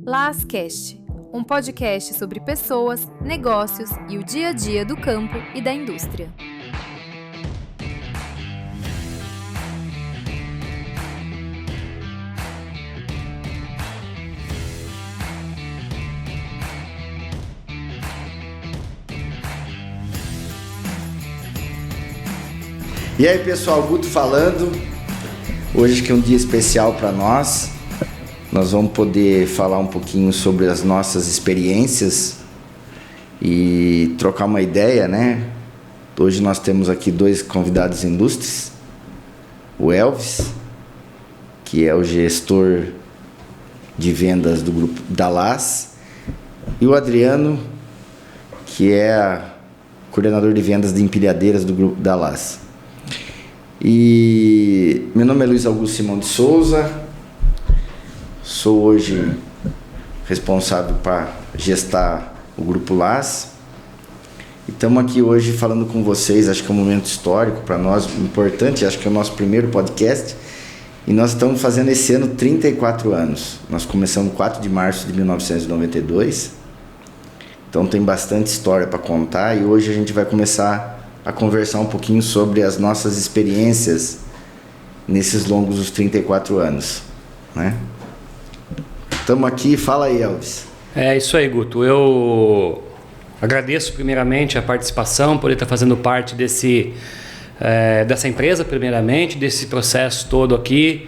LAScast, um podcast sobre pessoas, negócios e o dia a dia do campo e da indústria. E aí pessoal, Guto falando. Hoje que é um dia especial para nós. Nós vamos poder falar um pouquinho sobre as nossas experiências e trocar uma ideia, né? Hoje nós temos aqui dois convidados ilustres. O Elvis, que é o gestor de vendas do grupo da LAS, e o Adriano, que é coordenador de vendas de empilhadeiras do grupo da LAS. E meu nome é Luiz Augusto Simão de Souza, sou hoje responsável para gestar o Grupo LAS e estamos aqui hoje falando com vocês. Acho que é um momento histórico para nós, importante, acho que é o nosso primeiro podcast e nós estamos fazendo esse ano 34 anos. Nós começamos 4 de março de 1992, então tem bastante história para contar e hoje a gente vai começar a conversar um pouquinho sobre as nossas experiências nesses longos 34 anos, né? Estamos aqui, fala aí, Elvis. É isso aí, Guto. Eu agradeço primeiramente a participação, poder estar fazendo parte dessa empresa, primeiramente, desse processo todo aqui.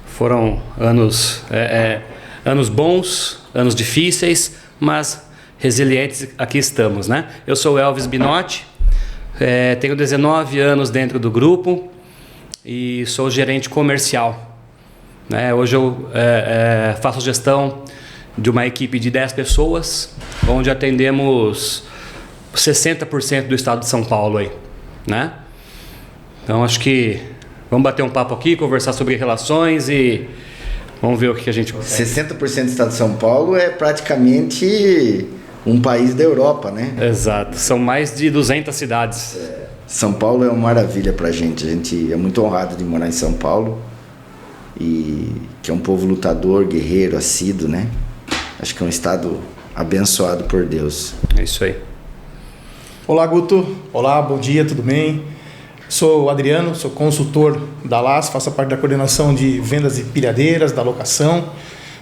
Foram anos bons, anos difíceis, mas resilientes aqui estamos, né? Eu sou o Elvis Binotti. Tenho 19 anos dentro do grupo e sou gerente comercial. Hoje eu faço gestão de uma equipe de 10 pessoas, onde atendemos 60% do estado de São Paulo aí, né? Então acho que vamos bater um papo aqui, conversar sobre relações e vamos ver o que a gente consegue. 60% do estado de São Paulo é praticamente um país da Europa, né? Exato, são mais de 200 cidades. São Paulo é uma maravilha pra gente. A gente é muito honrado de morar em São Paulo e que é um povo lutador, guerreiro, assíduo, né? Acho que é um estado abençoado por Deus. É isso aí. Olá, Guto. Olá, bom dia, tudo bem? Sou o Adriano, sou consultor da LAS, faço parte da coordenação de vendas de pilhadeiras, da locação.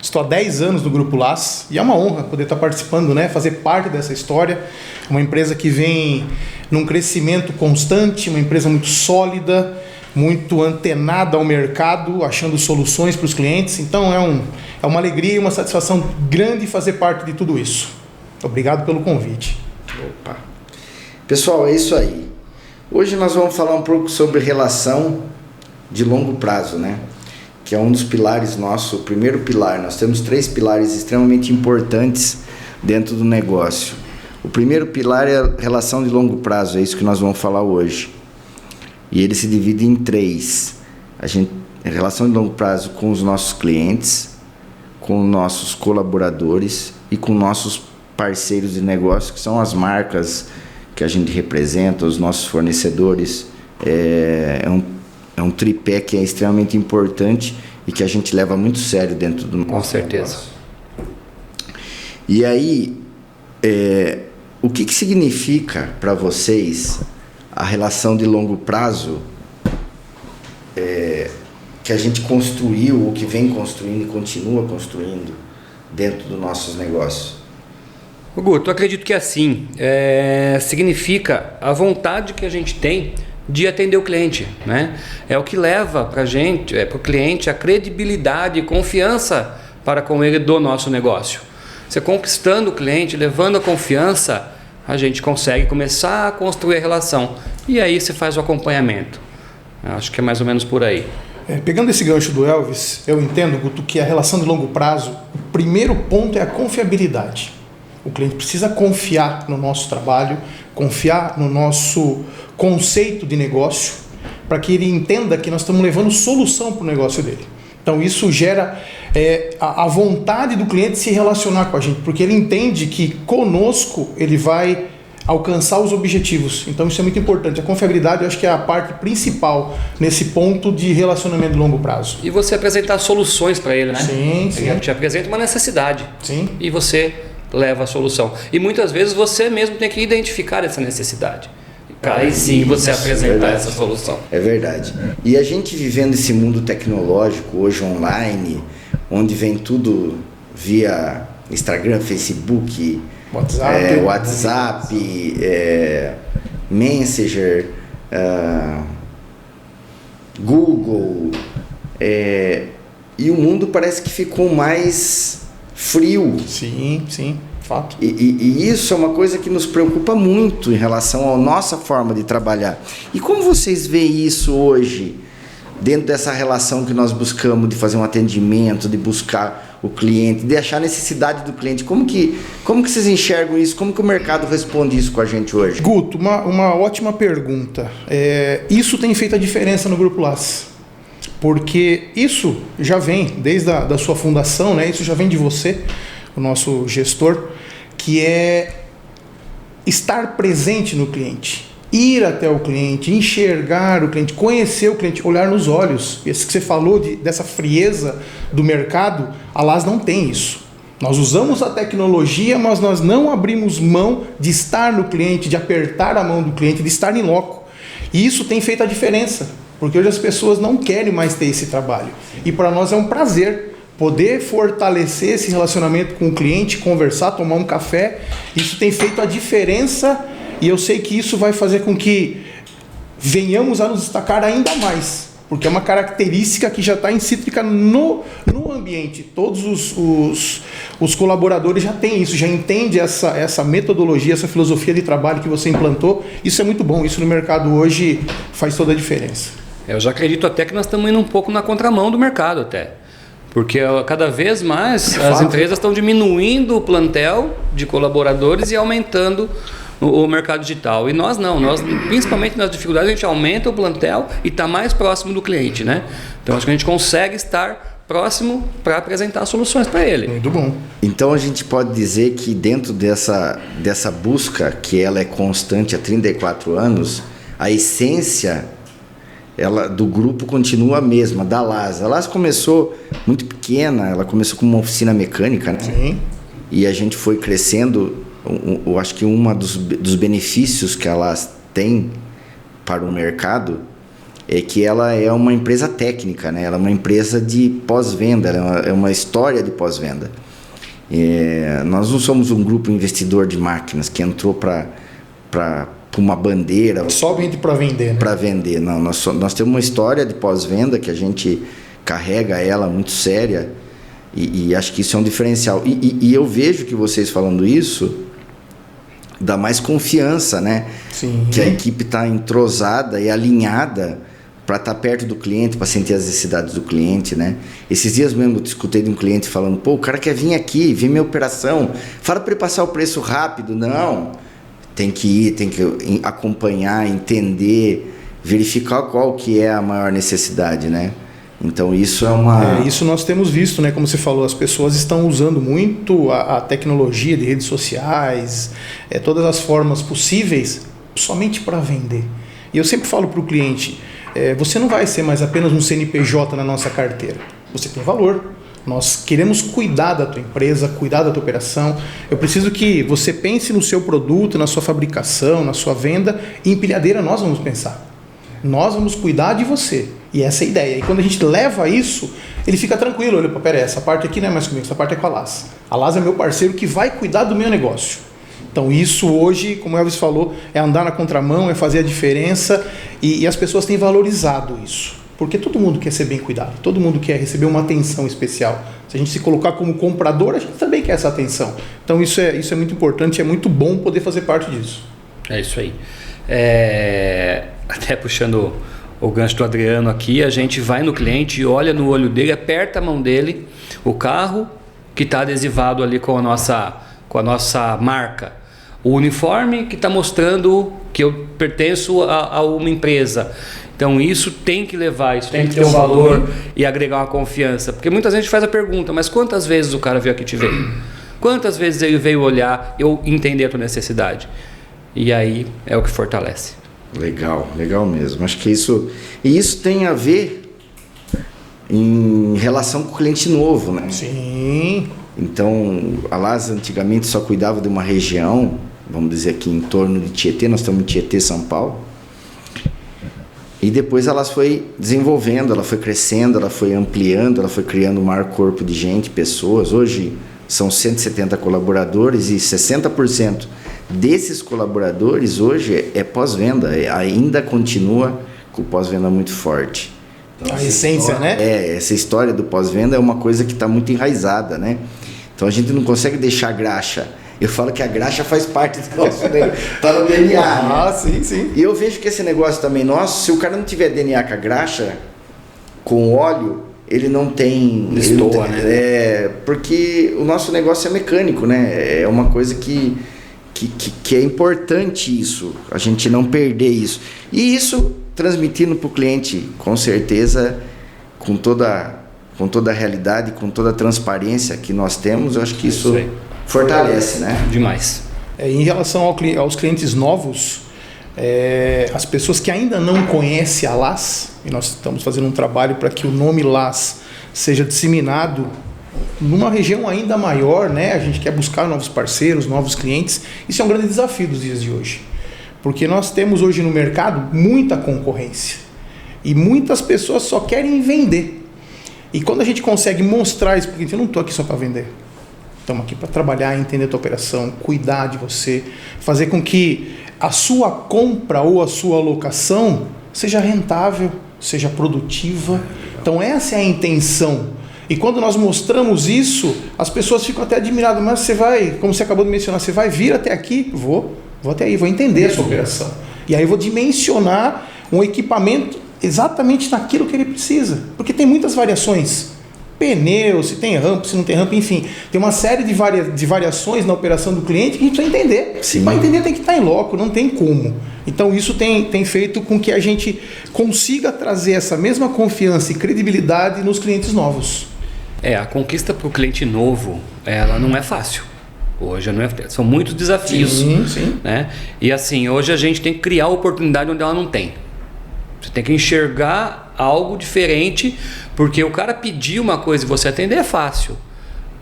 Estou há 10 anos no Grupo LAS e é uma honra poder estar participando, né? Fazer parte dessa história. Uma empresa que vem num crescimento constante, uma empresa muito sólida, muito antenada ao mercado, achando soluções para os clientes. Então é uma alegria e uma satisfação grande fazer parte de tudo isso. Obrigado pelo convite. Opa. Pessoal, é isso aí. Hoje nós vamos falar um pouco sobre relação de longo prazo, né? Que é um dos pilares nossos, o primeiro pilar. Nós temos 3 pilares extremamente importantes dentro do negócio. O primeiro pilar é a relação de longo prazo, é isso que nós vamos falar hoje. E ele se divide em 3. A relação de longo prazo com os nossos clientes, com nossos colaboradores e com nossos parceiros de negócio, que são as marcas que a gente representa, os nossos fornecedores. É um tripé que é extremamente importante e que a gente leva muito sério dentro do nosso Com certeza. negócio. E aí, o que significa para vocês a relação de longo prazo que a gente construiu, ou que vem construindo e continua construindo dentro dos nossos negócios? Guto, eu acredito que assim, significa a vontade que a gente tem de atender o cliente, né? É o que leva para a gente, para o cliente, a credibilidade e confiança para com ele do nosso negócio. Você conquistando o cliente, levando a confiança, a gente consegue começar a construir a relação. E aí você faz o acompanhamento. Eu acho que é mais ou menos por aí. Pegando esse gancho do Elvis, eu entendo, Guto, que a relação de longo prazo, o primeiro ponto é a confiabilidade. O cliente precisa confiar no nosso trabalho, confiar no nosso conceito de negócio, para que ele entenda que nós estamos levando solução para o negócio dele. Então isso gera a vontade do cliente se relacionar com a gente, porque ele entende que conosco ele vai alcançar os objetivos. Então isso é muito importante. A confiabilidade eu acho que é a parte principal nesse ponto de relacionamento de longo prazo. E você apresentar soluções para ele, né? Sim, sim. Ele te apresenta uma necessidade. Sim. E você leva a solução. E muitas vezes você mesmo tem que identificar essa necessidade. Aí sim você apresentar essa solução. É verdade. E a gente vivendo esse mundo tecnológico, hoje online, onde vem tudo via Instagram, Facebook, WhatsApp, Messenger, Google, e o mundo parece que ficou mais frio. Sim, sim, fato. E isso é uma coisa que nos preocupa muito em relação à nossa forma de trabalhar. E como vocês veem isso hoje, dentro dessa relação que nós buscamos de fazer um atendimento, de buscar o cliente, de achar a necessidade do cliente? Como que vocês enxergam isso? Como que o mercado responde isso com a gente hoje? Guto, uma ótima pergunta. Isso tem feito a diferença no Grupo LAS. Porque isso já vem desde da sua fundação, né? Isso já vem de você, o nosso gestor, que é estar presente no cliente. Ir até o cliente, enxergar o cliente, conhecer o cliente, olhar nos olhos. Esse que você falou dessa frieza do mercado, a LAS não tem isso. Nós usamos a tecnologia, mas nós não abrimos mão de estar no cliente, de apertar a mão do cliente, de estar em loco. E isso tem feito a diferença, porque hoje as pessoas não querem mais ter esse trabalho. E para nós é um prazer poder fortalecer esse relacionamento com o cliente, conversar, tomar um café. Isso tem feito a diferença. E eu sei que isso vai fazer com que venhamos a nos destacar ainda mais, porque é uma característica que já está intrínseca no ambiente. Todos os colaboradores já têm isso, já entendem essa metodologia, essa filosofia de trabalho que você implantou. Isso é muito bom, isso no mercado hoje faz toda a diferença. Eu já acredito até que nós estamos indo um pouco na contramão do mercado até. Porque cada vez mais as empresas estão diminuindo o plantel de colaboradores e aumentando o mercado digital. E nós não, principalmente nas dificuldades, a gente aumenta o plantel e está mais próximo do cliente, né? Então acho que a gente consegue estar próximo para apresentar soluções para ele. Muito bom. Então a gente pode dizer que dentro dessa busca, que ela é constante há 34 anos, a essência do grupo continua a mesma, da LAS. A LAS começou muito pequena, ela começou como uma oficina mecânica, né? Sim. E a gente foi crescendo. Eu acho que um dos benefícios que a LAS tem para o mercado é que ela é uma empresa técnica, né? Ela é uma empresa de pós-venda, é uma história de pós-venda. Nós não somos um grupo investidor de máquinas que entrou para uma bandeira. Só vende para vender, né? Para vender, não. Nós temos uma história de pós-venda que a gente carrega ela muito séria e acho que isso é um diferencial. E eu vejo que vocês falando isso dá mais confiança, né? Sim. Que a equipe está entrosada e alinhada para estar perto do cliente, para sentir as necessidades do cliente, né? Esses dias mesmo eu escutei de um cliente falando, pô, o cara quer vir aqui, ver minha operação, fala para ele passar o preço rápido. Não, tem que ir, tem que acompanhar, entender, verificar qual que é a maior necessidade, né? Então isso é uma... Isso nós temos visto, né? Como você falou, as pessoas estão usando muito a tecnologia de redes sociais, todas as formas possíveis, somente para vender. E eu sempre falo para o cliente, você não vai ser mais apenas um CNPJ na nossa carteira. Você tem valor. Nós queremos cuidar da tua empresa, cuidar da tua operação. Eu preciso que você pense no seu produto, na sua fabricação, na sua venda. E empilhadeira nós vamos pensar. Nós vamos cuidar de você. E essa é a ideia. E quando a gente leva isso, ele fica tranquilo. Olha, peraí, essa parte aqui não é mais comigo, essa parte é com a LAS. A LAS é meu parceiro que vai cuidar do meu negócio. Então isso hoje, como o Elvis falou, é andar na contramão, é fazer a diferença. E as pessoas têm valorizado isso. Porque todo mundo quer ser bem cuidado. Todo mundo quer receber uma atenção especial. Se a gente se colocar como comprador, a gente também quer essa atenção. Então isso é muito importante, é muito bom poder fazer parte disso. É isso aí. Até puxando o gancho do Adriano aqui, a gente vai no cliente, olha no olho dele, aperta a mão dele, o carro que está adesivado ali com a nossa marca, o uniforme que está mostrando que eu pertenço a uma empresa. Então isso tem que levar, isso tem que ter um valor e agregar uma confiança. Porque muitas vezes a gente faz a pergunta, mas quantas vezes o cara veio aqui te ver? Quantas vezes ele veio olhar, eu entender a tua necessidade? e aí é o que fortalece. Legal, legal mesmo. Acho que isso tem a ver em relação com o cliente novo, né? Sim. Então, a LAS antigamente só cuidava de uma região, vamos dizer aqui em torno de Tietê, nós estamos em Tietê, São Paulo. E depois ela foi desenvolvendo, ela foi crescendo, ela foi ampliando, ela foi criando um maior corpo de gente, pessoas. Hoje são 170 colaboradores e 60% desses colaboradores hoje é pós-venda, ainda continua com o pós-venda muito forte. Então, a essência, né? Essa história do pós-venda é uma coisa que está muito enraizada, né? Então a gente não consegue deixar a graxa. Eu falo que a graxa faz parte do nosso DNA, tá no DNA. Ah, sim, sim. E eu vejo que esse negócio também nosso, se o cara não tiver DNA com a graxa, com óleo, ele não tem... Destoa, né? Porque o nosso negócio é mecânico, né? É uma coisa que é importante isso, a gente não perder isso. E isso transmitindo para o cliente, com certeza, com toda a realidade, com toda a transparência que nós temos, eu acho que isso fortalece, né? Demais. Em relação aos clientes novos, as pessoas que ainda não conhecem a LAS, e nós estamos fazendo um trabalho para que o nome LAS seja disseminado numa região ainda maior, né? A gente quer buscar novos parceiros, novos clientes. Isso é um grande desafio dos dias de hoje, porque nós temos hoje no mercado muita concorrência e muitas pessoas só querem vender. E quando a gente consegue mostrar isso, porque eu não estou aqui só para vender, estamos aqui para trabalhar, entender a tua operação, cuidar de você, fazer com que a sua compra ou a sua alocação seja rentável, seja produtiva. Então essa é a intenção. E quando nós mostramos isso, as pessoas ficam até admiradas. Mas você vai, como você acabou de mencionar, você vai vir até aqui? Vou até aí, vou entender a sua operação. E aí eu vou dimensionar um equipamento exatamente naquilo que ele precisa. Porque tem muitas variações. Pneu, se tem rampa, se não tem rampa, enfim. Tem uma série de variações na operação do cliente que a gente precisa entender. Para entender tem que estar em loco, não tem como. Então isso tem feito com que a gente consiga trazer essa mesma confiança e credibilidade nos clientes novos. A conquista para o cliente novo, ela não é fácil. Hoje não é, são muitos desafios. Sim. Né? E assim, hoje a gente tem que criar oportunidade onde ela não tem. Você tem que enxergar algo diferente, porque o cara pedir uma coisa e você atender é fácil,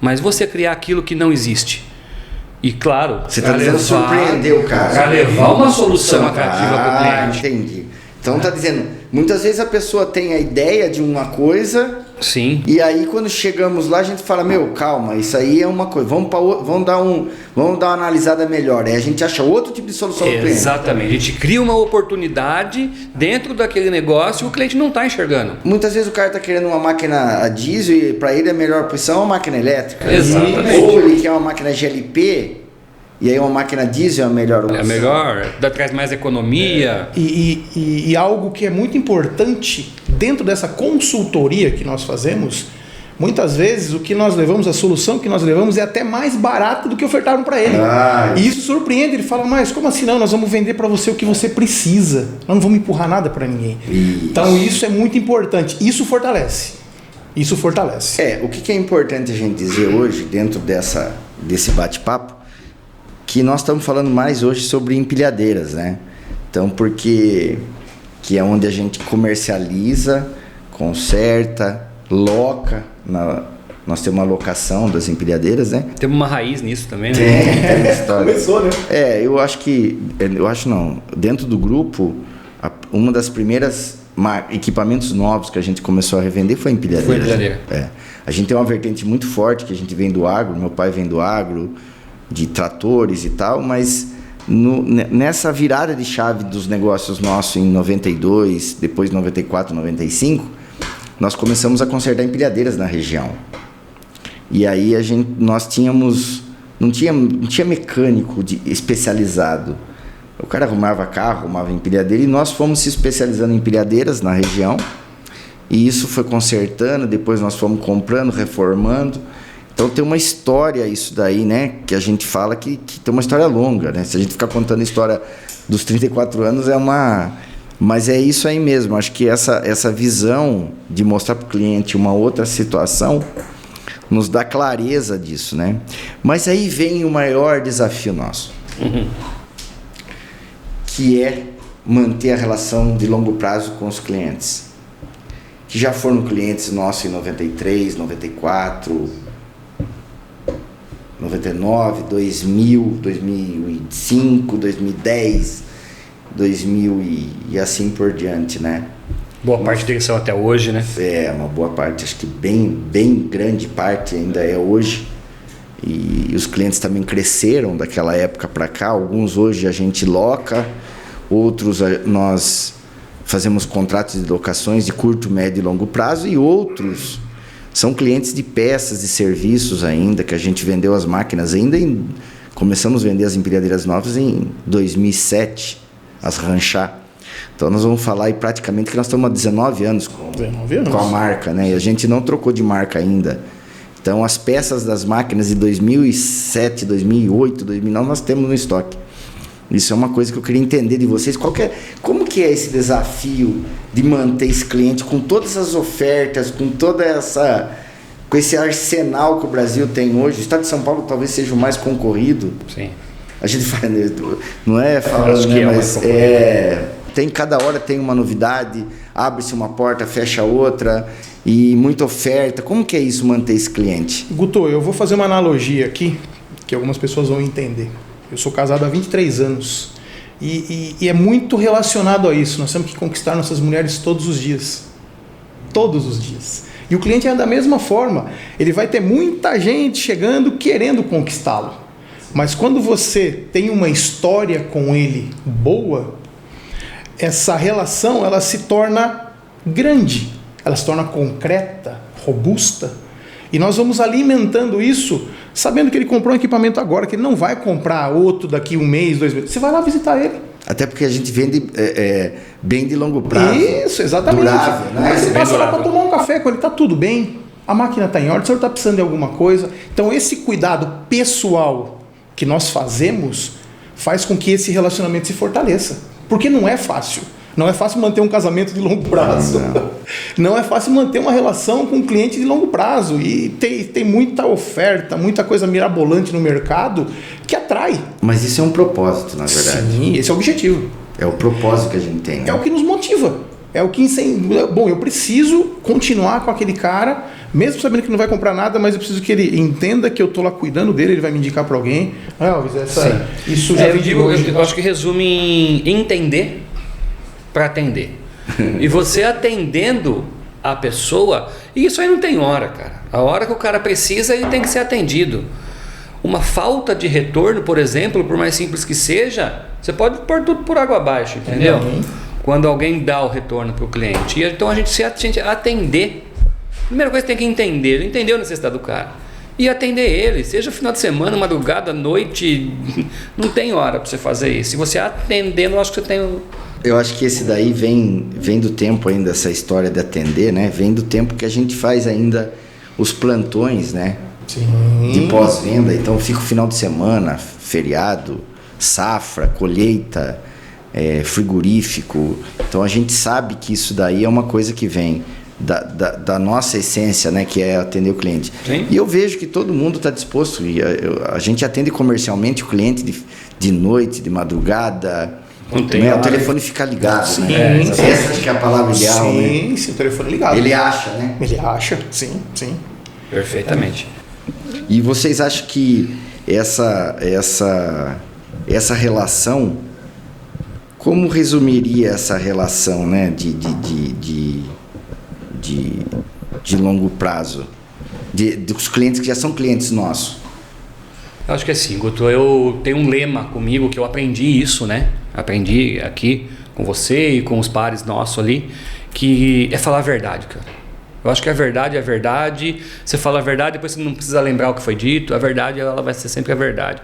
mas você criar aquilo que não existe. E claro, você está dizendo surpreender o cara. Para levar uma solução atrativa para o cliente. Entendi. Então está dizendo, muitas vezes a pessoa tem a ideia de uma coisa. Sim. E aí quando chegamos lá a gente fala, calma, isso aí é uma coisa, vamos dar uma analisada melhor. Aí a gente acha outro tipo de solução para o cliente. Exatamente, a gente cria uma oportunidade dentro daquele negócio e o cliente não está enxergando. Muitas vezes o cara está querendo uma máquina a diesel e para ele a melhor opção é uma máquina elétrica. Exatamente. Ou ele quer uma máquina GLP e aí uma máquina diesel é a melhor opção. É a melhor, traz mais economia. E algo que é muito importante dentro dessa consultoria que nós fazemos, muitas vezes o que nós levamos, a solução que nós levamos é até mais barata do que ofertaram para ele. E isso surpreende, ele fala, mas como assim não? Nós vamos vender para você o que você precisa, nós não vamos empurrar nada para ninguém. Então isso é muito importante, isso fortalece. O que é importante a gente dizer hoje dentro desse bate-papo, que nós estamos falando mais hoje sobre empilhadeiras, né? Então, porque que é onde a gente comercializa, conserta, loca. Nós temos uma locação das empilhadeiras, né? Temos uma raiz nisso também, né? Tem uma história. Começou, né? Dentro do grupo, uma das primeiras equipamentos novos que a gente começou a revender foi a empilhadeira. A gente tem uma vertente muito forte, que a gente vem do agro, meu pai vem do agro, de tratores e tal, mas nessa virada de chave dos negócios nossos em 92, depois 94, 95, nós começamos a consertar empilhadeiras na região. E aí nós tínhamos, não tinha mecânico especializado. O cara arrumava carro, arrumava empilhadeira, e nós fomos se especializando em empilhadeiras na região, e isso foi consertando, depois nós fomos comprando, reformando. Então tem uma história isso daí, né? Que a gente fala que tem uma história longa, né? Se a gente ficar contando a história dos 34 anos mas é isso aí mesmo. Acho que essa visão de mostrar para o cliente uma outra situação nos dá clareza disso, né? Mas aí vem o maior desafio nosso. que é manter a relação de longo prazo com os clientes, que já foram clientes nossos em 93, 94, 99, 2000, 2005, 2010, 2000 e assim por diante, né? Boa parte deles são até hoje, né? Uma boa parte, acho que bem grande parte ainda é hoje. E os clientes também cresceram daquela época para cá. Alguns hoje a gente loca, outros nós fazemos contratos de locações de curto, médio e longo prazo, e outros são clientes de peças e serviços ainda, que a gente vendeu as máquinas começamos a vender as empilhadeiras novas em 2007, as Ranchar. Então nós vamos falar aí praticamente que nós estamos há 19 anos com a marca, né? E a gente não trocou de marca ainda. Então as peças das máquinas de 2007, 2008, 2009 nós temos no estoque. Isso é uma coisa que eu queria entender de vocês. Como que é esse desafio de manter esse cliente com todas as ofertas, com com esse arsenal que o Brasil tem hoje? O estado de São Paulo talvez seja o mais concorrido. Sim. A gente fala, não é falando, né, mas cada hora tem uma novidade, abre-se uma porta, fecha outra e muita oferta. Como que é isso, manter esse cliente? Guto, eu vou fazer uma analogia aqui que algumas pessoas vão entender. Eu sou casado há 23 anos e é muito relacionado a isso. Nós temos que conquistar nossas mulheres todos os dias. Todos os dias. E o cliente é da mesma forma. Ele vai ter muita gente chegando querendo conquistá-lo. Mas quando você tem uma história com ele boa, essa relação ela se torna grande, ela se torna concreta, robusta. E nós vamos alimentando isso, sabendo que ele comprou um equipamento agora, que ele não vai comprar outro daqui 1 mês, 2 meses. Você vai lá visitar ele. Até porque a gente vende bem de longo prazo. Isso, exatamente. Durável, né? Aí você passa lá para tomar um café com ele, está tudo bem, a máquina está em ordem, o senhor está precisando de alguma coisa. Então esse cuidado pessoal que nós fazemos faz com que esse relacionamento se fortaleça. Porque não é fácil. Não é fácil manter um casamento de longo prazo. Não é fácil manter uma relação com um cliente de longo prazo. E tem muita oferta, muita coisa mirabolante no mercado que atrai. Mas isso é um propósito, na verdade. Sim, esse é o objetivo. É o propósito que a gente tem, né? É o que nos motiva. É o que incentiva. Bom, eu preciso continuar com aquele cara, mesmo sabendo que não vai comprar nada, mas eu preciso que ele entenda que eu estou lá cuidando dele, ele vai me indicar para alguém. Elvis, isso já eu acho que resume em entender para atender. E você atendendo a pessoa, e isso aí não tem hora, cara. A hora que o cara precisa, ele tem que ser atendido. Uma falta de retorno, por exemplo, por mais simples que seja, você pode pôr tudo por água abaixo, entendeu? Quando alguém dá o retorno para o cliente. Então a gente atender. Primeira coisa que tem que entender a necessidade do cara. E atender ele, seja final de semana, madrugada, noite, não tem hora para você fazer isso. Se você atendendo, eu acho que você tem... Eu acho que esse daí vem do tempo ainda, essa história de atender, né? Vem do tempo que a gente faz ainda os plantões, né? Sim. De pós-venda. Então fica o final de semana, feriado, safra, colheita, frigorífico. Então a gente sabe que isso daí é uma coisa que vem da nossa essência, né, que é atender o cliente. Sim. E eu vejo que todo mundo está disposto. A gente atende comercialmente o cliente de noite, de madrugada. Né? O telefone fica ligado. Sim, né? sim. Essa acho que é a palavra ideal. Sim, né? sim, o telefone ligado. Ele acha, né? Ele acha, sim. Perfeitamente. E vocês acham que essa relação, como resumiria essa relação, né, de longo prazo, dos clientes que já são clientes nossos? Eu acho que é assim, Guto, eu tenho um lema comigo que eu aprendi isso, né? Aprendi aqui com você e com os pares nossos ali, que é falar a verdade, cara. Eu acho que a verdade é a verdade. Você fala a verdade, depois você não precisa lembrar o que foi dito. A verdade, ela vai ser sempre a verdade.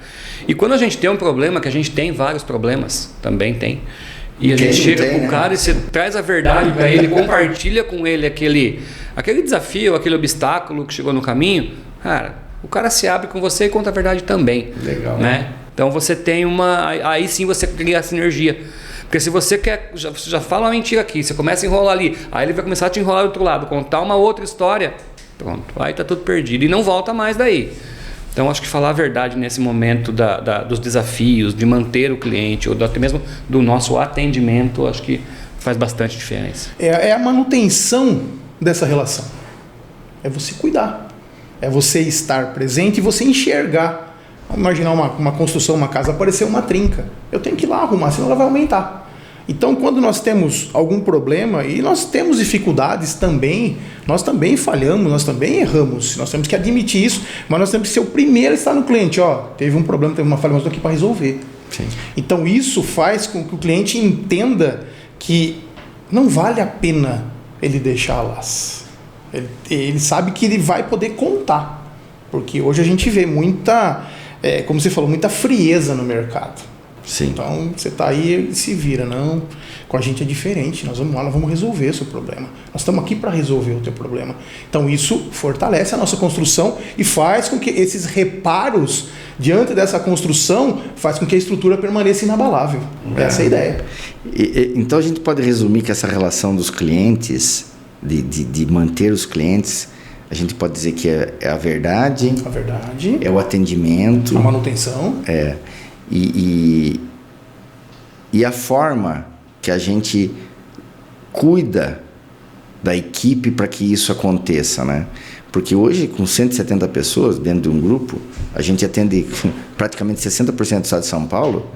E quando a gente tem um problema, que a gente tem vários problemas, também tem, e a gente chega com o cara e você traz a verdade para ele, compartilha com ele aquele desafio, aquele obstáculo que chegou no caminho, cara, o cara se abre com você e conta a verdade também. Legal. Né? Então você tem aí sim você cria a sinergia. Porque se você já fala uma mentira aqui, você começa a enrolar ali, aí ele vai começar a te enrolar do outro lado, contar uma outra história, pronto, aí tá tudo perdido e não volta mais daí. Então, acho que falar a verdade nesse momento dos desafios, de manter o cliente, ou até mesmo do nosso atendimento, acho que faz bastante diferença. É a manutenção dessa relação. É você cuidar. É você estar presente e você enxergar. Imaginar uma construção, uma casa, aparecer uma trinca. Eu tenho que ir lá arrumar, senão ela vai aumentar. Então, quando nós temos algum problema, e nós temos dificuldades também, nós também falhamos, nós também erramos, nós temos que admitir isso, mas nós temos que ser o primeiro a estar no cliente. Teve um problema, teve uma falha, mas eu estou aqui para resolver. Sim. Então, isso faz com que o cliente entenda que não vale a pena ele deixar lá. Ele sabe que ele vai poder contar, porque hoje a gente vê muita, como você falou, muita frieza no mercado. Sim. Então, você está aí e se vira. Não, com a gente é diferente. Nós vamos lá, nós vamos resolver o seu problema. Nós estamos aqui para resolver o teu problema. Então, isso fortalece a nossa construção e faz com que esses reparos diante dessa construção faz com que a estrutura permaneça inabalável. Essa é a ideia. Então, a gente pode resumir que essa relação dos clientes, de manter os clientes, a gente pode dizer que é a verdade. A verdade. É o atendimento. A manutenção. E a forma que a gente cuida da equipe para que isso aconteça, né? Porque hoje, com 170 pessoas dentro de um grupo, a gente atende praticamente 60% do estado de São Paulo.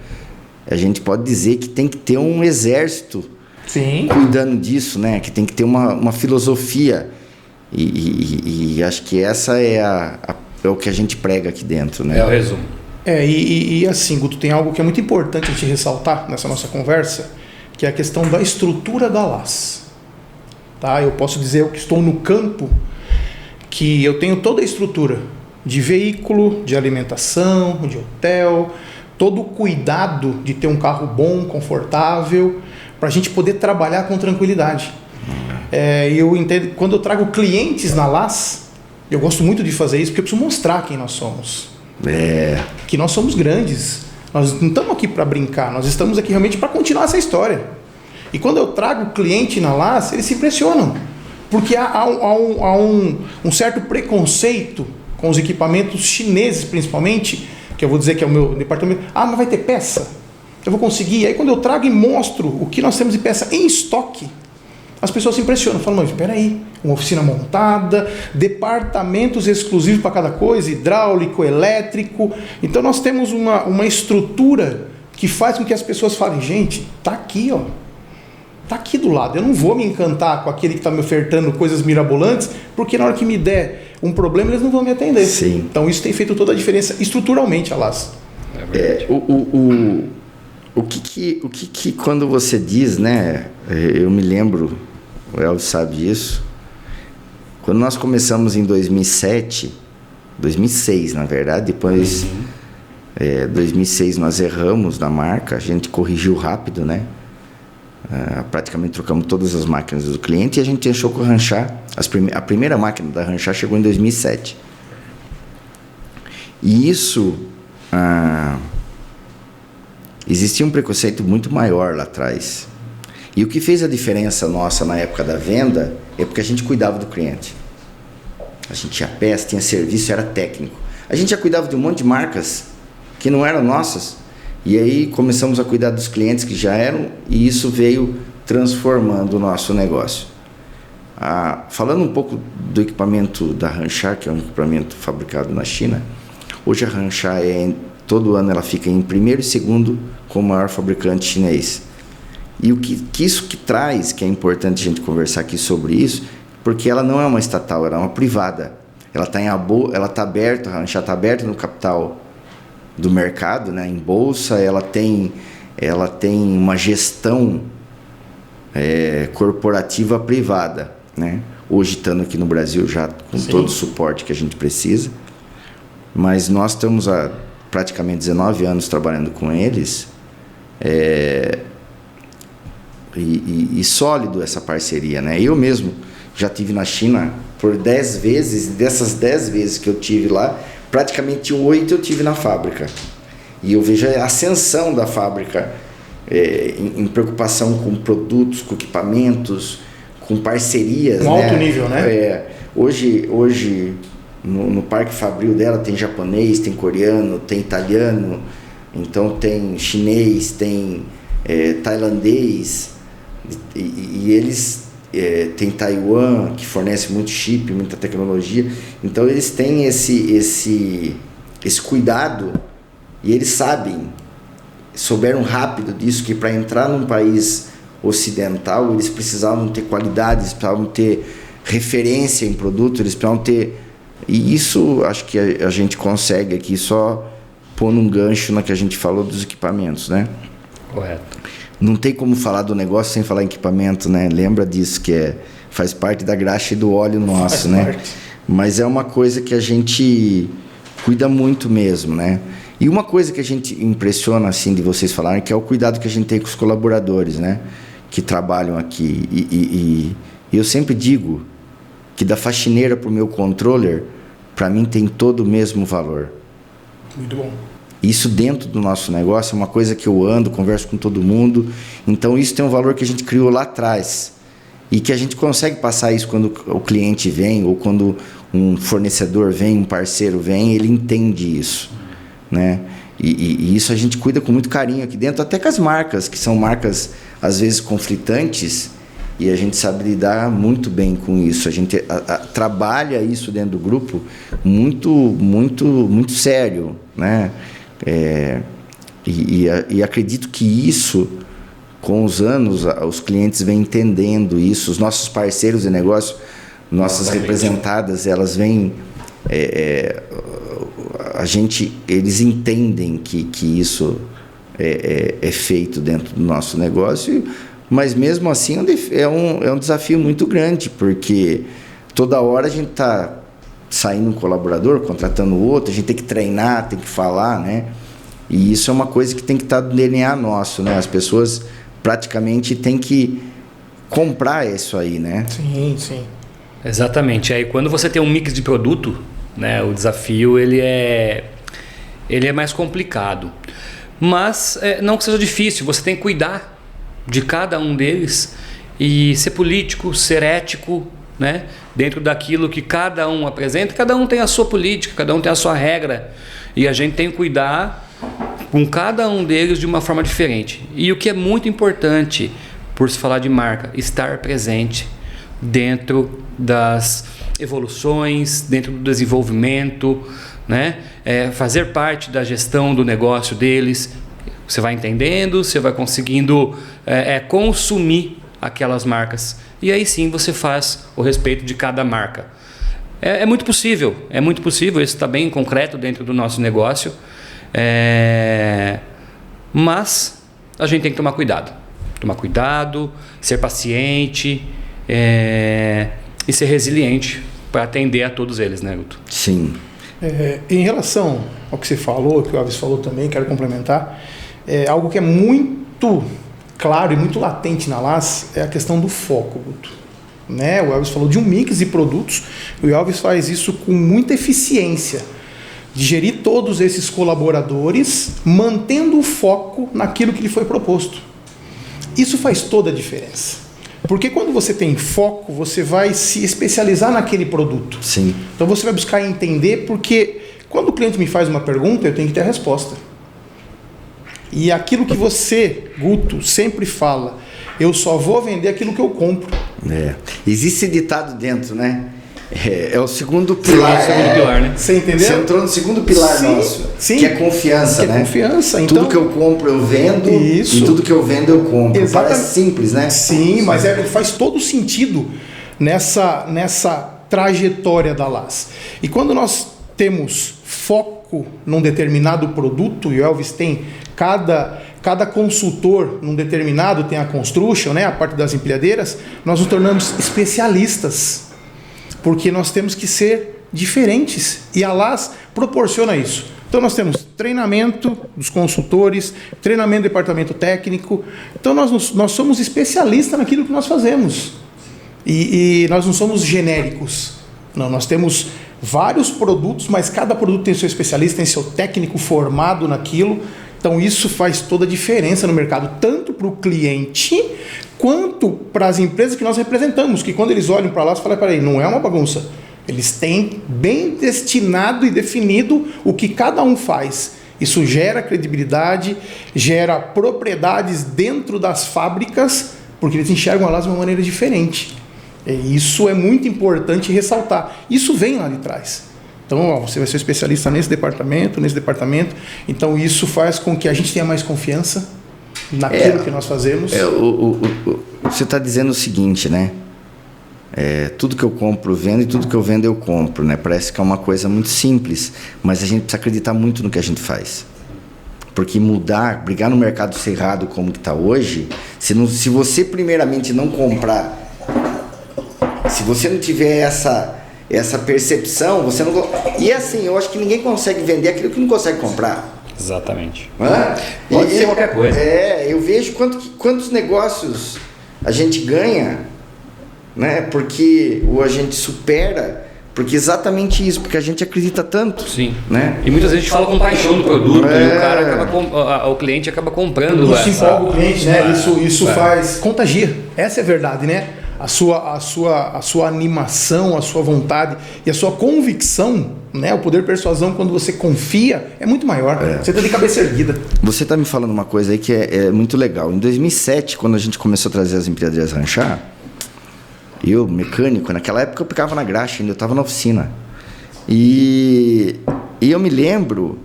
A gente pode dizer que tem que ter um exército Sim. cuidando disso, né? Que tem que ter uma filosofia. E acho que essa é o que a gente prega aqui dentro, né? É o resumo. E assim, Guto, tem algo que é muito importante a gente ressaltar nessa nossa conversa, que é a questão da estrutura da LAS. Tá? Eu posso dizer, eu que estou no campo, que eu tenho toda a estrutura de veículo, de alimentação, de hotel, todo o cuidado de ter um carro bom, confortável, para a gente poder trabalhar com tranquilidade. Eu entendo, quando eu trago clientes na LAS, eu gosto muito de fazer isso, porque eu preciso mostrar quem nós somos. Que nós somos grandes. Nós não estamos aqui para brincar, nós estamos aqui realmente para continuar essa história. E quando eu trago o cliente na LAS, eles se impressionam, porque há um certo preconceito com os equipamentos chineses, principalmente, que eu vou dizer que é o meu departamento. Mas vai ter peça? Eu vou conseguir? Aí quando eu trago e mostro o que nós temos de peça em estoque, as pessoas se impressionam, falam, mas espera aí, uma oficina montada, departamentos exclusivos para cada coisa, hidráulico, elétrico. Então nós temos uma estrutura que faz com que as pessoas falem, gente, tá aqui, tá aqui do lado. Eu não vou me encantar com aquele que está me ofertando coisas mirabolantes, porque na hora que me der um problema, eles não vão me atender. Sim. Então isso tem feito toda a diferença estruturalmente, alas. O que quando você diz, né? Eu me lembro, o Elvis sabe disso. Quando nós começamos em 2006 na verdade, depois 2006 nós erramos na marca, a gente corrigiu rápido, né? Praticamente trocamos todas as máquinas do cliente e a gente achou que o Ranchar, a primeira máquina da Ranchar chegou em 2007. E isso existia um preconceito muito maior lá atrás. E o que fez a diferença nossa na época da venda é porque a gente cuidava do cliente. A gente tinha peça, tinha serviço, era técnico. A gente já cuidava de um monte de marcas que não eram nossas. E aí começamos a cuidar dos clientes que já eram, e isso veio transformando o nosso negócio. Falando um pouco do equipamento da Ranchar, que é um equipamento fabricado na China, hoje a Ranchar todo ano ela fica em primeiro e segundo como o maior fabricante chinês. E o que isso que traz, que é importante a gente conversar aqui sobre isso, porque ela não é uma estatal, ela é uma privada. Ela está aberta, a Ranchar está aberta no capital do mercado, né, em bolsa, ela tem uma gestão corporativa privada, né? Hoje estando aqui no Brasil já com Sim. todo o suporte que a gente precisa, mas nós estamos há praticamente 19 anos trabalhando com eles, e sólido essa parceria, né? Eu mesmo já tive na China por 10 vezes, dessas 10 vezes que eu tive lá, praticamente 8 eu tive na fábrica. E eu vejo a ascensão da fábrica em preocupação com produtos, com equipamentos, com parcerias. Com alto nível, né? Hoje no Parque Fabril dela tem japonês, tem coreano, tem italiano, então tem chinês, tem tailandês, e eles tem Taiwan, que fornece muito chip, muita tecnologia, então eles têm esse cuidado, e eles souberam rápido disso, que para entrar num país ocidental eles precisavam ter qualidade, eles precisavam ter referência em produto, eles precisavam ter, e isso acho que a gente consegue aqui só pôr num gancho na que a gente falou dos equipamentos, né? Correto. Não tem como falar do negócio sem falar em equipamento, né? Lembra disso, que faz parte da graxa e do óleo nosso, né? Mas é uma coisa que a gente cuida muito mesmo, né? E uma coisa que a gente impressiona, assim, de vocês falarem, que é o cuidado que a gente tem com os colaboradores, né? Que trabalham aqui. E eu sempre digo que da faxineira para o meu controller, para mim tem todo o mesmo valor. Muito bom. Isso dentro do nosso negócio é uma coisa que eu ando, converso com todo mundo. Então isso tem um valor que a gente criou lá atrás. E que a gente consegue passar isso quando o cliente vem, ou quando um fornecedor vem, um parceiro vem, ele entende isso, né? E isso a gente cuida com muito carinho aqui dentro, até com as marcas, que são marcas às vezes conflitantes, e a gente sabe lidar muito bem com isso. A gente trabalha isso dentro do grupo muito, muito, muito sério, né? E acredito que isso, com os anos, os clientes vêm entendendo isso, os nossos parceiros de negócio, nossas representadas, elas vêm... eles entendem que isso é feito dentro do nosso negócio, mas mesmo assim é um desafio muito grande, porque toda hora a gente está saindo um colaborador, contratando outro, a gente tem que treinar, tem que falar, né? E isso é uma coisa que tem que estar no DNA nosso, né? As pessoas praticamente têm que comprar isso aí, né? Sim, sim. Exatamente. Aí quando você tem um mix de produto, né, o desafio ele é mais complicado. Mas não que seja difícil, você tem que cuidar de cada um deles e ser político, ser ético, né, dentro daquilo que cada um apresenta. Cada um tem a sua política, cada um tem a sua regra, e a gente tem que cuidar com cada um deles de uma forma diferente. E o que é muito importante, por se falar de marca, estar presente dentro das evoluções, dentro do desenvolvimento, né? Fazer parte da gestão do negócio deles. Você vai entendendo, você vai conseguindo consumir aquelas marcas, e aí sim você faz o respeito de cada marca. É muito possível, isso está bem concreto dentro do nosso negócio, mas a gente tem que tomar cuidado, ser paciente e ser resiliente para atender a todos eles, né, Guto? Sim. Em relação ao que você falou, que o Elvis falou também, quero complementar, algo que é muito claro e muito latente na LAS é a questão do foco, Guto. Né? O Elvis falou de um mix de produtos, e o Elvis faz isso com muita eficiência, de gerir todos esses colaboradores, mantendo o foco naquilo que lhe foi proposto. Isso faz toda a diferença. Porque quando você tem foco, você vai se especializar naquele produto. Sim. Então você vai buscar entender, porque quando o cliente me faz uma pergunta, eu tenho que ter a resposta. E aquilo que você, Guto, sempre fala, eu só vou vender aquilo que eu compro. Existe ditado dentro, né? É o segundo pilar. Né? Você entendeu? Você entrou no segundo pilar nosso, sim, que é confiança, né? Confiança. Então, tudo que eu compro eu vendo, isso. E tudo que eu vendo eu compro. Exatamente. Parece simples, né? Sim, mas faz todo sentido nessa trajetória da LAS. E quando nós temos foco num determinado produto, e o Elvis tem cada consultor num determinado, tem a construction, né, a parte das empilhadeiras, nós nos tornamos especialistas, porque nós temos que ser diferentes, e a LAS proporciona isso. Então nós temos treinamento dos consultores, treinamento do departamento técnico, então nós somos especialistas naquilo que nós fazemos, e nós não somos genéricos, não, nós temos vários produtos, mas cada produto tem seu especialista, tem seu técnico formado naquilo. Então isso faz toda a diferença no mercado, tanto para o cliente quanto para as empresas que nós representamos, que quando eles olham para lá, você fala, peraí, não é uma bagunça. Eles têm bem destinado e definido o que cada um faz. Isso gera credibilidade, gera propriedades dentro das fábricas, porque eles enxergam a Lalas de uma maneira diferente. E isso é muito importante ressaltar. Isso vem lá de trás. Então, ó, você vai ser especialista nesse departamento. Então, isso faz com que a gente tenha mais confiança naquilo que nós fazemos. Você está dizendo o seguinte, né? Tudo que eu compro, vendo, e tudo que eu vendo, eu compro, né? Parece que é uma coisa muito simples, mas a gente precisa acreditar muito no que a gente faz. Porque brigar no mercado cerrado como que está hoje, se você primeiramente não comprar, se você não tiver essa percepção, você não... E assim, eu acho que ninguém consegue vender aquilo que não consegue comprar. Exatamente. Pode ser qualquer coisa. Eu vejo quantos negócios a gente ganha, né? Porque ou a gente supera, porque exatamente isso, porque a gente acredita tanto. Sim. Né? E muitas vezes a gente fala com paixão do produto e o cara o cliente acaba comprando. Isso empolga o cliente, né? Isso faz... Contagia. Essa é a verdade, né? A sua animação, a sua vontade e a sua convicção, né? O poder de persuasão, quando você confia, é muito maior. Você está de cabeça erguida. Você está me falando uma coisa aí que é muito legal. Em 2007, quando a gente começou a trazer as empilhadeiras Ranchar, eu, mecânico, naquela época eu ficava na graxa, ainda eu estava na oficina. E eu me lembro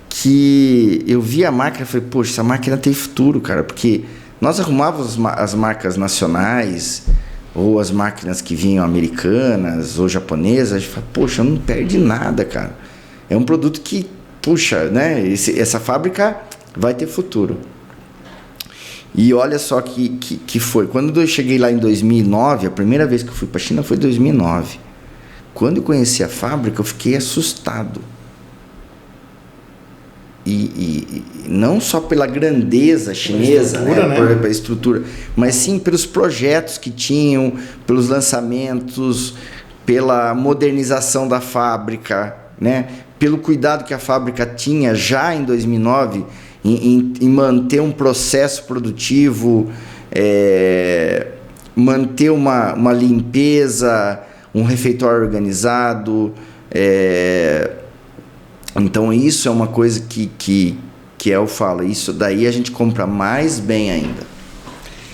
que eu vi a máquina e falei, poxa, essa máquina tem futuro, cara, porque nós arrumávamos as marcas nacionais ou as máquinas que vinham americanas ou japonesas, a gente fala, poxa, não perde nada, cara. É um produto que, puxa, né, essa fábrica vai ter futuro. E olha só que foi. Quando eu cheguei lá em 2009, a primeira vez que eu fui para a China foi em 2009. Quando eu conheci a fábrica, eu fiquei assustado. E não só pela grandeza chinesa, pela estrutura, mas sim pelos projetos que tinham, pelos lançamentos, pela modernização da fábrica, né? Pelo cuidado que a fábrica tinha já em 2009 em manter um processo produtivo, manter uma limpeza, um refeitório organizado. Então isso é uma coisa que eu falo, isso daí a gente compra mais bem ainda.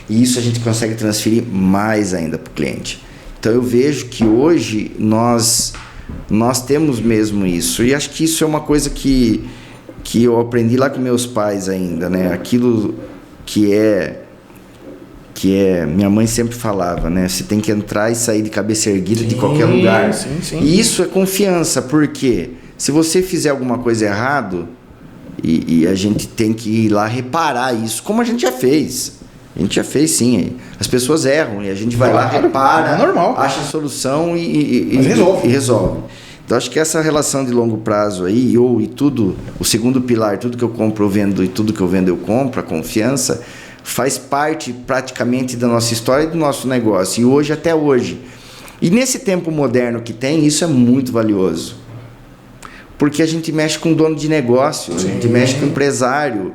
E isso a gente consegue transferir mais ainda para o cliente. Então eu vejo que hoje nós temos mesmo isso. E acho que isso é uma coisa que eu aprendi lá com meus pais ainda, né? Aquilo que minha mãe sempre falava, né? Você tem que entrar e sair de cabeça erguida de qualquer lugar. Sim. E isso é confiança, porque se você fizer alguma coisa errado, e a gente tem que ir lá reparar isso, como a gente já fez. A gente já fez, sim. As pessoas erram e a gente vai lá, repara, acha a solução e resolve. Então, acho que essa relação de longo prazo aí, e tudo, o segundo pilar, tudo que eu compro eu vendo e tudo que eu vendo eu compro, a confiança, faz parte praticamente da nossa história e do nosso negócio. E hoje, até hoje. E nesse tempo moderno que tem, isso é muito valioso. Porque a gente mexe com dono de negócio, a gente mexe com empresário,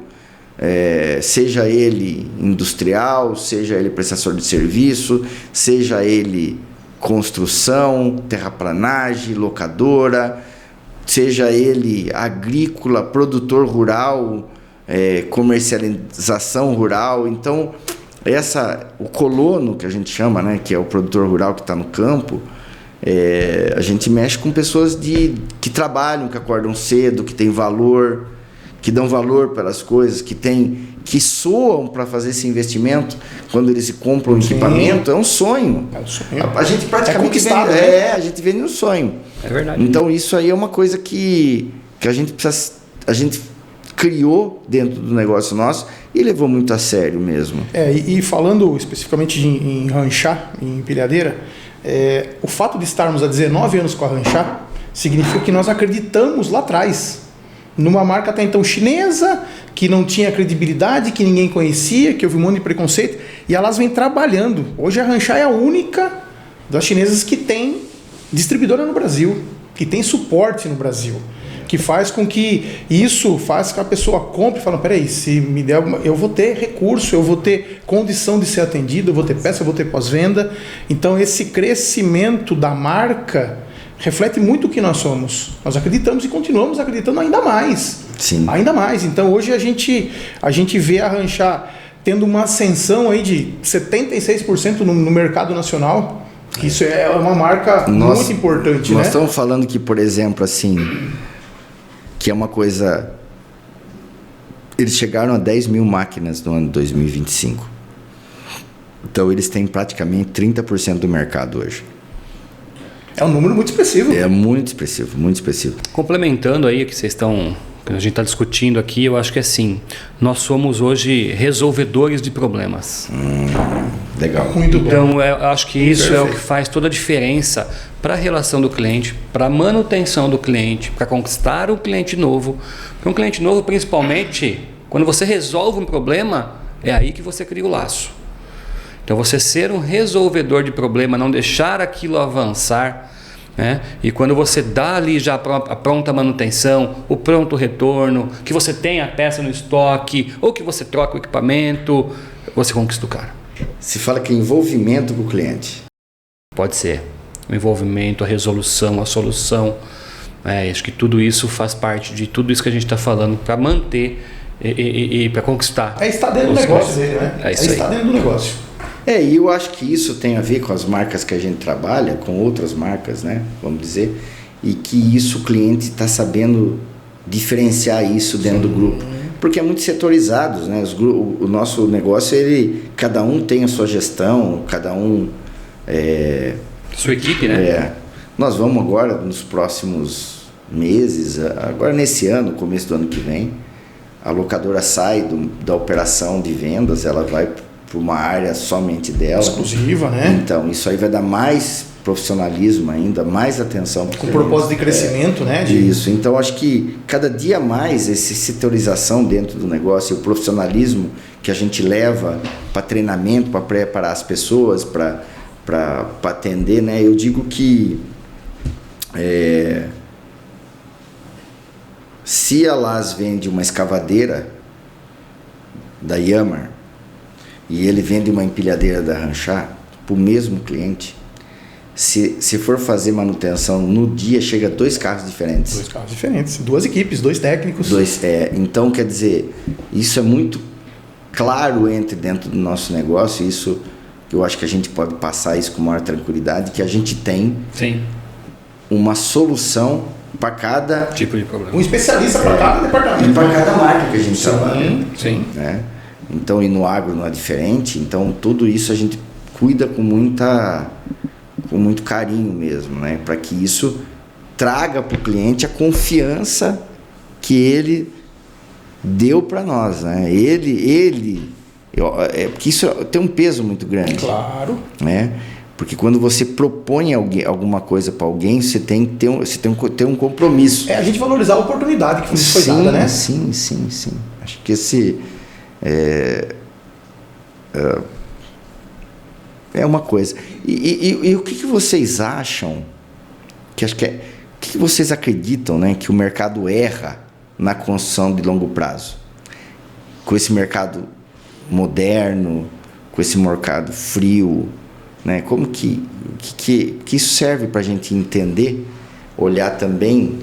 seja ele industrial, seja ele prestador de serviço, seja ele construção, terraplanagem, locadora, seja ele agrícola, produtor rural, comercialização rural. Então, o colono, que a gente chama, né, que é o produtor rural que está no campo, a gente mexe com pessoas que trabalham, que acordam cedo, que têm valor, que dão valor pelas coisas, que soam para fazer esse investimento quando eles compram um equipamento. É um sonho. A gente praticamente vende, a gente vende um sonho. É verdade. Então isso aí é uma coisa que a gente criou dentro do negócio nosso e levou muito a sério mesmo. E falando especificamente em ranchar, em empilhadeira, o fato de estarmos há 19 anos com a Ranchar significa que nós acreditamos lá atrás numa marca até então chinesa, que não tinha credibilidade, que ninguém conhecia, que houve um monte de preconceito, e elas vêm trabalhando. Hoje a Ranchar é a única das chinesas que tem distribuidora no Brasil, que tem suporte no Brasil, que faz com que isso faça que a pessoa compre e fale, peraí, se me der eu vou ter recurso, eu vou ter condição de ser atendido, eu vou ter peça, eu vou ter pós-venda. Então esse crescimento da marca reflete muito o que nós somos. Nós acreditamos e continuamos acreditando ainda mais. Sim. Ainda mais. Então hoje a gente vê a Ranchar tendo uma ascensão aí de 76% no mercado nacional. Isso é uma marca muito importante, nós né? estamos falando que, por exemplo, assim, que é uma coisa... Eles chegaram a 10 mil máquinas no ano de 2025. Então, eles têm praticamente 30% do mercado hoje. É um número muito expressivo. É muito expressivo, muito expressivo. Complementando aí o que vocês estão... que a gente está discutindo aqui, eu acho que é assim, nós somos hoje resolvedores de problemas. Legal. Muito bom. Então, eu acho que isso Perfeito. é o que faz toda a diferença para a relação do cliente, para a manutenção do cliente, para conquistar um cliente novo. Porque um cliente novo, principalmente, quando você resolve um problema, é aí que você cria o laço. Então, você ser um resolvedor de problema, não deixar aquilo avançar, né? E quando você dá ali já a pronta manutenção, o pronto retorno, que você tem a peça no estoque, ou que você troca o equipamento, você conquista o cara. Se fala que é envolvimento com o cliente. Pode ser. O envolvimento, a resolução, a solução. Acho que tudo isso faz parte de tudo isso que a gente está falando para manter e para conquistar. Está dentro do negócio dele, né? É isso aí. Está dentro do negócio. E eu acho que isso tem a ver com as marcas que a gente trabalha, com outras marcas, né? Vamos dizer, e que isso o cliente está sabendo diferenciar isso dentro do grupo. Porque é muito setorizado, né? O nosso negócio, cada um tem a sua gestão, cada um... Sua equipe, né? Nós vamos agora, nos próximos meses, agora nesse ano, começo do ano que vem, a locadora sai da operação de vendas, ela vai para uma área somente dela. Exclusiva, né? Então, isso aí vai dar mais profissionalismo ainda, mais atenção. Com propósito de crescimento, né? Isso. Então, acho que cada dia mais essa setorização dentro do negócio, o profissionalismo que a gente leva para treinamento, para preparar as pessoas, para atender, né? Eu digo que se a LAS vende uma escavadeira da Yamar e ele vende uma empilhadeira da Ranchar para o mesmo cliente, se for fazer manutenção no dia, chega 2 carros diferentes. 2 carros diferentes, 2 equipes, 2 técnicos. Então, quer dizer, isso é muito claro dentro do nosso negócio, isso eu acho que a gente pode passar isso com maior tranquilidade, que a gente tem uma solução para cada tipo de problema. Um especialista para cada departamento. E para cada marca que a gente trabalha. Sim. Né? Então, e no agro não é diferente. Então, tudo isso a gente cuida com muito carinho mesmo, né? Para que isso traga para o cliente a confiança que ele deu para nós, né? Porque isso tem um peso muito grande. Claro. Né? Porque quando você propõe alguma coisa para alguém, você tem que ter um compromisso. A gente valorizar a oportunidade que foi dada, né? Sim. Acho que esse é uma coisa. E o que vocês acham? O que vocês acreditam, né, que o mercado erra na construção de longo prazo? Com esse mercado moderno, com esse mercado frio, né? Como que isso serve para a gente entender, olhar também?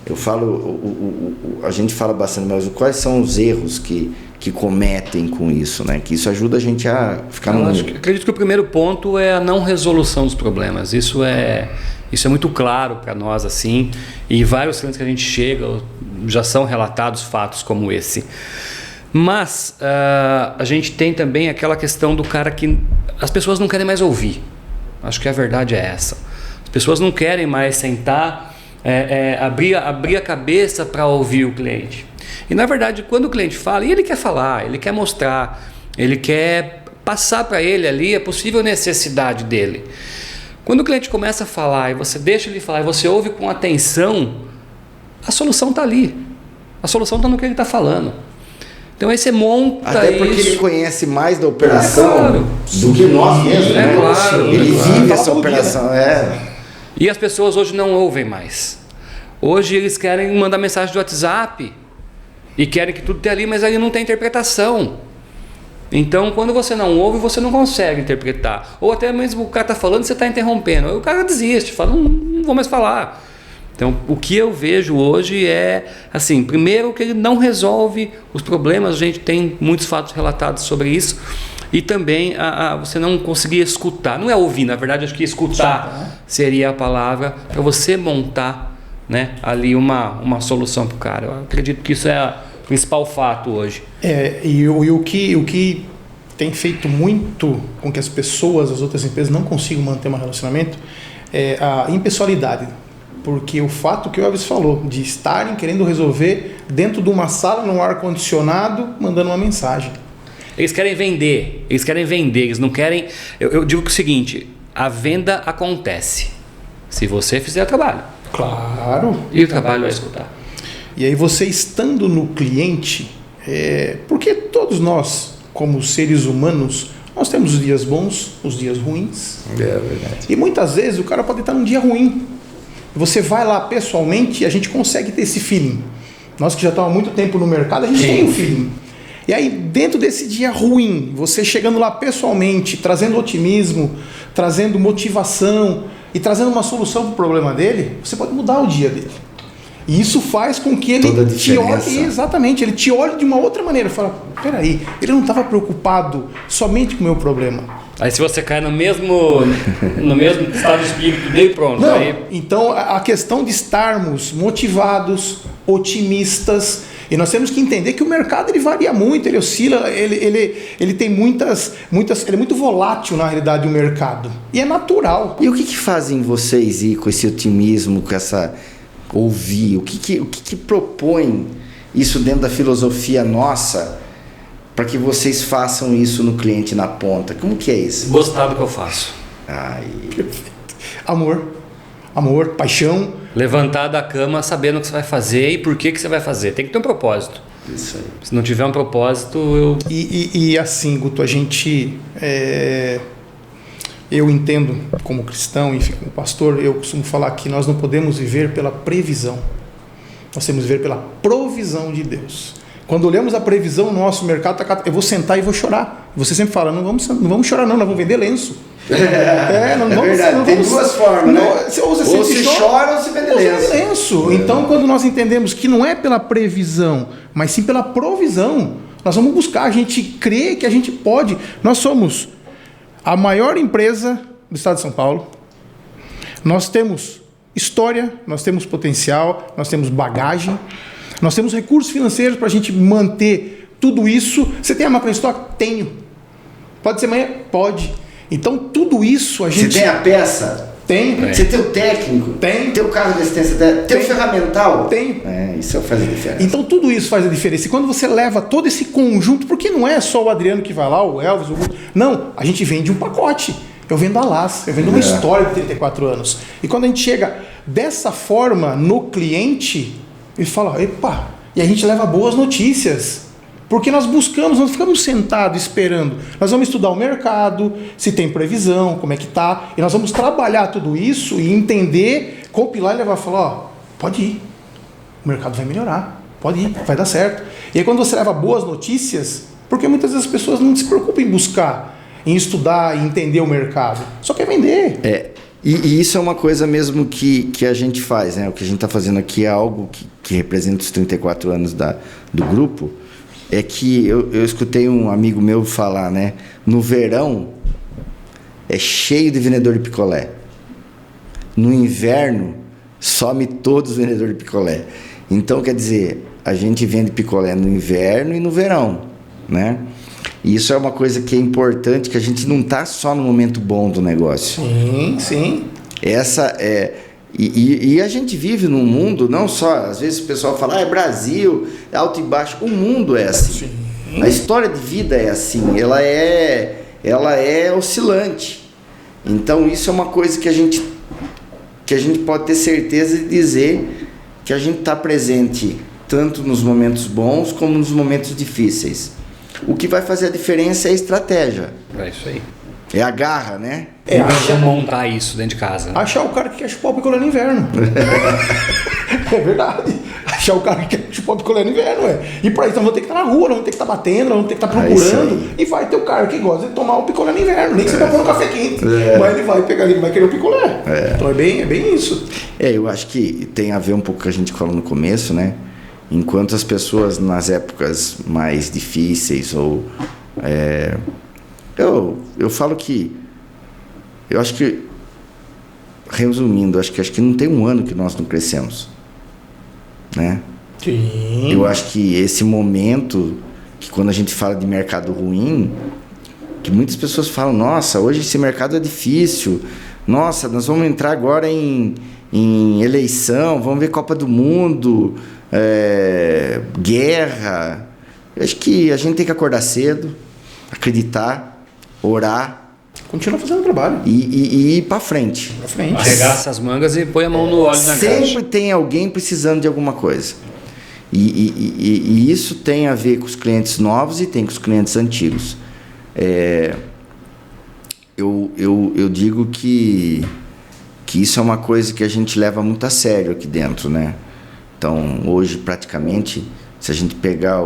Eu falo, a gente fala bastante, mas quais são os erros que cometem com isso, né? Que isso ajuda a gente a ficar acredito que o primeiro ponto é a não resolução dos problemas. Isso é muito claro para nós, assim, e vários clientes que a gente chega já são relatados fatos como esse. Mas a gente tem também aquela questão do cara que as pessoas não querem mais ouvir. Acho que a verdade é essa. As pessoas não querem mais sentar, abrir a cabeça para ouvir o cliente. E na verdade, quando o cliente fala, e ele quer falar, ele quer mostrar, ele quer passar para ele ali a possível necessidade dele. Quando o cliente começa a falar e você deixa ele falar e você ouve com atenção, a solução está ali. A solução está no que ele está falando. Então aí você monta isso. Até porque ele conhece mais da operação do que nós mesmos, né? Claro. Ele vive essa operação. E as pessoas hoje não ouvem mais. Hoje eles querem mandar mensagem do WhatsApp e querem que tudo esteja ali, mas ali não tem interpretação. Então, quando você não ouve, você não consegue interpretar. Ou até mesmo o cara está falando e você está interrompendo. Aí o cara desiste, fala, não vou mais falar. Então, o que eu vejo hoje é, assim, primeiro que ele não resolve os problemas, a gente tem muitos fatos relatados sobre isso, e também você não conseguir escutar. Não é ouvir, na verdade, acho que escutar seria a palavra para você montar, né, ali uma solução para o cara. Eu acredito que isso é o principal fato hoje. E o que tem feito muito com que as pessoas, as outras empresas não consigam manter um relacionamento é a impessoalidade. Porque o fato que o Elvis falou, de estarem querendo resolver dentro de uma sala, num ar-condicionado, mandando uma mensagem. Eles querem vender, eles não querem... Eu digo que é o seguinte, a venda acontece se você fizer o trabalho. Claro. E o trabalho vai escutar. E aí você estando no cliente, porque todos nós, como seres humanos, nós temos os dias bons, os dias ruins. É verdade. E muitas vezes o cara pode estar num dia ruim. Você vai lá pessoalmente e a gente consegue ter esse feeling. Nós que já estamos há muito tempo no mercado, a gente tem um feeling. E aí, dentro desse dia ruim, você chegando lá pessoalmente, trazendo otimismo, trazendo motivação e trazendo uma solução para o problema dele, você pode mudar o dia dele. E isso faz com que ele te olhe, exatamente, ele te olhe de uma outra maneira. Fala, peraí, ele não estava preocupado somente com o meu problema. Aí se você cai no mesmo estado de espírito dele, pronto. Não, aí... Então a questão de estarmos motivados, otimistas, e nós temos que entender que o mercado ele varia muito, ele oscila, ele tem muitas, ele é muito volátil na realidade o mercado. E é natural. E o que fazem vocês ir com esse otimismo, com essa ouvir? O que propõe isso dentro da filosofia nossa para que vocês façam isso no cliente na ponta? Como que é isso? Gostar do que eu faço. Ai. Amor, paixão. Levantar da cama sabendo o que você vai fazer e por que você vai fazer. Tem que ter um propósito. Isso aí. Se não tiver um propósito, eu... E assim, Guto, a gente... Eu entendo como cristão, enfim, como pastor, eu costumo falar que nós não podemos viver pela previsão. Nós temos que viver pela provisão de Deus. Quando olhamos a previsão no nosso mercado, eu vou sentar e vou chorar. Você sempre fala, não vamos chorar não, nós vamos vender lenço. Verdade, tem duas formas, né? Ou se chora ou se vende lenço. Então, quando nós entendemos que não é pela previsão, mas sim pela provisão, nós vamos buscar, a gente crê que a gente pode. Nós somos a maior empresa do estado de São Paulo. Nós temos história, nós temos potencial, nós temos bagagem, nós temos recursos financeiros para a gente manter tudo isso. Você tem a máquina de estoque? Tenho. Pode ser amanhã? Pode. Então, tudo isso a gente... Você tem a peça? Tem. Você tem o técnico? Tem. Tem o carro de assistência? Tem o ferramental? Tem. Isso faz a diferença. Então, tudo isso faz a diferença. E quando você leva todo esse conjunto, porque não é só o Adriano que vai lá, o Elvis, o Guto. Não, a gente vende um pacote. Eu vendo a LAS, eu vendo uma história de 34 anos. E quando a gente chega dessa forma no cliente, ele fala, epa, e a gente leva boas notícias. Porque nós buscamos, nós ficamos sentados esperando. Nós vamos estudar o mercado, se tem previsão, como é que tá. E nós vamos trabalhar tudo isso e entender, compilar e levar e falar, ó, pode ir. O mercado vai melhorar, pode ir, vai dar certo. E aí quando você leva boas notícias, porque muitas vezes as pessoas não se preocupam em buscar, em estudar, em entender o mercado. Só quer vender. E isso é uma coisa mesmo que a gente faz, né? O que a gente está fazendo aqui é algo que representa os 34 anos do grupo. É que eu escutei um amigo meu falar, né? No verão é cheio de vendedor de picolé. No inverno some todos os vendedores de picolé. Então, quer dizer, a gente vende picolé no inverno e no verão, né? E isso é uma coisa que é importante, que a gente não está só no momento bom do negócio. Sim. Essa é... E a gente vive num mundo, não só, às vezes o pessoal fala, é Brasil, é alto e baixo. O mundo é assim. Sim. A história de vida é assim, ela é oscilante. Então isso é uma coisa que a gente pode ter certeza de dizer que a gente está presente tanto nos momentos bons como nos momentos difíceis. O que vai fazer a diferença é a estratégia. É isso aí. É a garra, né? Achar montar isso dentro de casa. Achar o cara que quer chupar o picolé no inverno. É verdade. achar o cara que quer chupar picolé no inverno, E para isso nós vamos ter que estar na rua, nós vamos ter que estar batendo, nós vamos ter que estar procurando. E vai ter o cara que gosta de tomar o picolé no inverno, nem que você vai pôr um café quente. Mas ele vai pegar ali, vai querer o picolé. Então é bem isso. Eu acho que tem a ver um pouco com o que a gente falou no começo, né? Enquanto as pessoas nas épocas mais difíceis ou... Eu falo que... Eu acho que... Resumindo, acho que não tem um ano que nós não crescemos, né? Sim. Eu acho que esse momento, que quando a gente fala de mercado ruim, que muitas pessoas falam, nossa, hoje esse mercado é difícil, nossa, nós vamos entrar agora em eleição, vamos ver Copa do Mundo, guerra. Eu acho que a gente tem que acordar cedo, acreditar, orar, continua fazendo o trabalho. E ir para frente. Arregaça as mangas e põe a mão no óleo na caixa. Sempre tem alguém precisando de alguma coisa. E isso tem a ver com os clientes novos e tem com os clientes antigos. Eu digo que isso é uma coisa que a gente leva muito a sério aqui dentro, né? Então, hoje, praticamente, se a gente pegar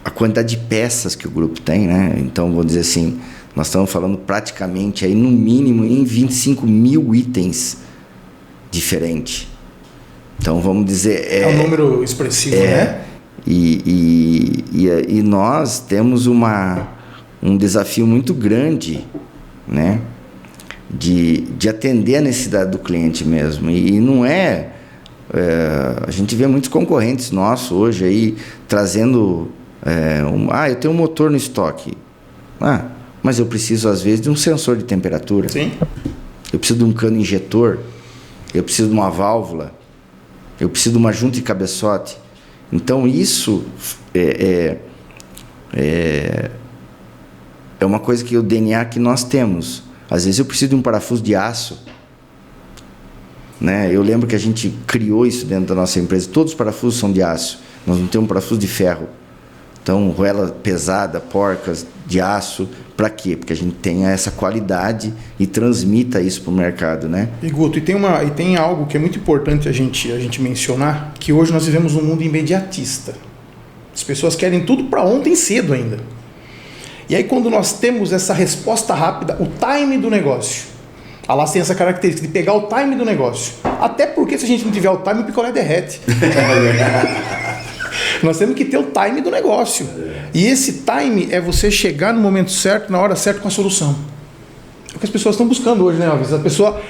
a quantidade de peças que o grupo tem, né? Então, vou dizer assim, nós estamos falando praticamente aí no mínimo em 25 mil itens diferentes. Então, vamos dizer... É um número expressivo, né? E nós temos um desafio muito grande, né? De atender a necessidade do cliente mesmo. E não a gente vê muitos concorrentes nossos hoje aí trazendo... eu tenho um motor no estoque. Mas eu preciso, às vezes, de um sensor de temperatura. Sim. Eu preciso de um cano injetor. Eu preciso de uma válvula. Eu preciso de uma junta de cabeçote. Então, isso é uma coisa que o DNA que nós temos. Às vezes, eu preciso de um parafuso de aço. Né? Eu lembro que a gente criou isso dentro da nossa empresa. Todos os parafusos são de aço. Nós não temos parafuso de ferro. Então, roela pesada, porcas de aço, para quê? Porque a gente tenha essa qualidade e transmita isso para o mercado, né? E Guto, e tem algo que é muito importante a gente mencionar, que hoje nós vivemos um mundo imediatista. As pessoas querem tudo para ontem cedo ainda. E aí quando nós temos essa resposta rápida, o time do negócio, a Lass tem essa característica de pegar o time do negócio. Até porque se a gente não tiver o time, o picolé derrete. Nós temos que ter o time do negócio. E esse time é você chegar no momento certo, na hora certa, com a solução. É o que as pessoas estão buscando hoje, né, Alves? A pessoa,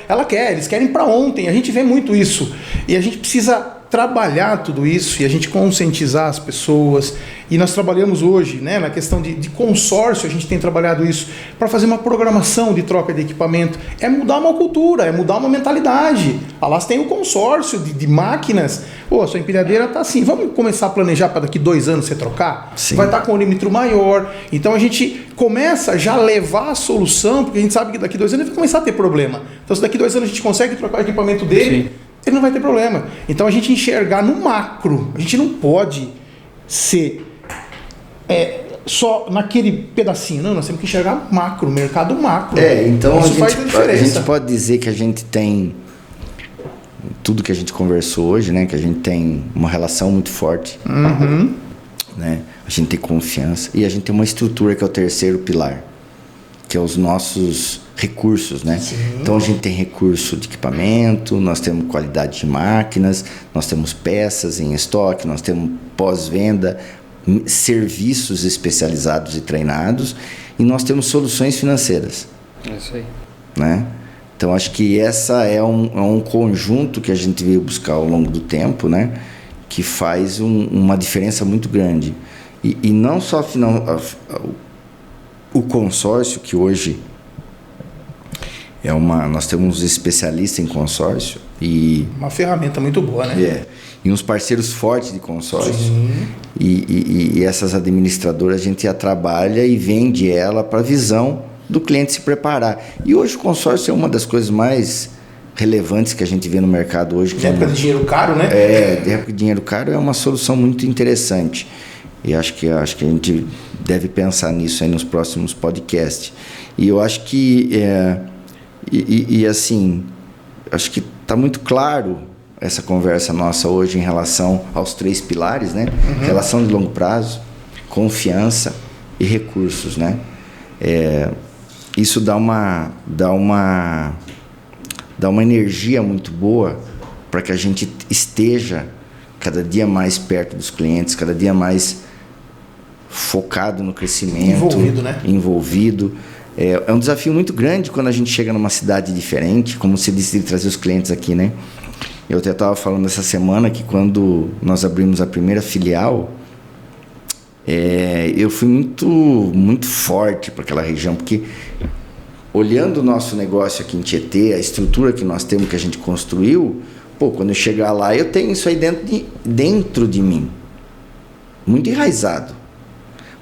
eles querem para ontem. A gente vê muito isso. E a gente precisa trabalhar tudo isso e a gente conscientizar as pessoas. E nós trabalhamos hoje, né, na questão de consórcio, a gente tem trabalhado isso para fazer uma programação de troca de equipamento. É mudar uma cultura, é mudar uma mentalidade. A Lass tem o consórcio de máquinas. A sua empilhadeira está assim, vamos começar a planejar para daqui 2 anos você trocar? Sim. Vai estar com um diâmetro maior. Então a gente começa já a levar a solução, porque a gente sabe que daqui 2 anos ele vai começar a ter problema. Então se daqui 2 anos a gente consegue trocar o equipamento dele, ele não vai ter problema. Então a gente enxergar no macro. A gente não pode ser só naquele pedacinho. Não, nós temos que enxergar macro, mercado macro. Então isso faz a diferença. A gente pode dizer que a gente tem tudo que a gente conversou hoje, né? Que a gente tem uma relação muito forte. Uhum. Né? A gente tem confiança e a gente tem uma estrutura que é o terceiro pilar, que é os nossos recursos, né? Sim. Então a gente tem recurso de equipamento, nós temos qualidade de máquinas, nós temos peças em estoque, nós temos pós-venda, serviços especializados e treinados, e nós temos soluções financeiras. É isso aí. Né? Então acho que essa é um conjunto que a gente veio buscar ao longo do tempo, né? Que faz uma diferença muito grande. E não só o consórcio, que hoje nós temos especialistas em consórcio e uma ferramenta muito boa, né? E uns parceiros fortes de consórcio. Sim. E essas administradoras a gente já trabalha e vende ela para a visão do cliente se preparar. E hoje o consórcio é uma das coisas mais relevantes que a gente vê no mercado hoje. De época de dinheiro caro, né? De época de dinheiro caro é uma solução muito interessante. E acho que a gente deve pensar nisso aí nos próximos podcasts. E eu acho que assim, acho que está muito claro essa conversa nossa hoje em relação aos 3 pilares, né? Relação de longo prazo, confiança e recursos, né? Isso dá uma energia muito boa para que a gente esteja cada dia mais perto dos clientes, cada dia mais focado no crescimento, envolvido, né? Envolvido. É um desafio muito grande quando a gente chega numa cidade diferente, como você disse, de trazer os clientes aqui, né? Eu até estava falando essa semana que quando nós abrimos a primeira filial, eu fui muito forte para aquela região, porque olhando o nosso negócio aqui em Tietê, a estrutura que nós temos, que a gente construiu, quando eu chegar lá, eu tenho isso aí dentro de mim, muito enraizado.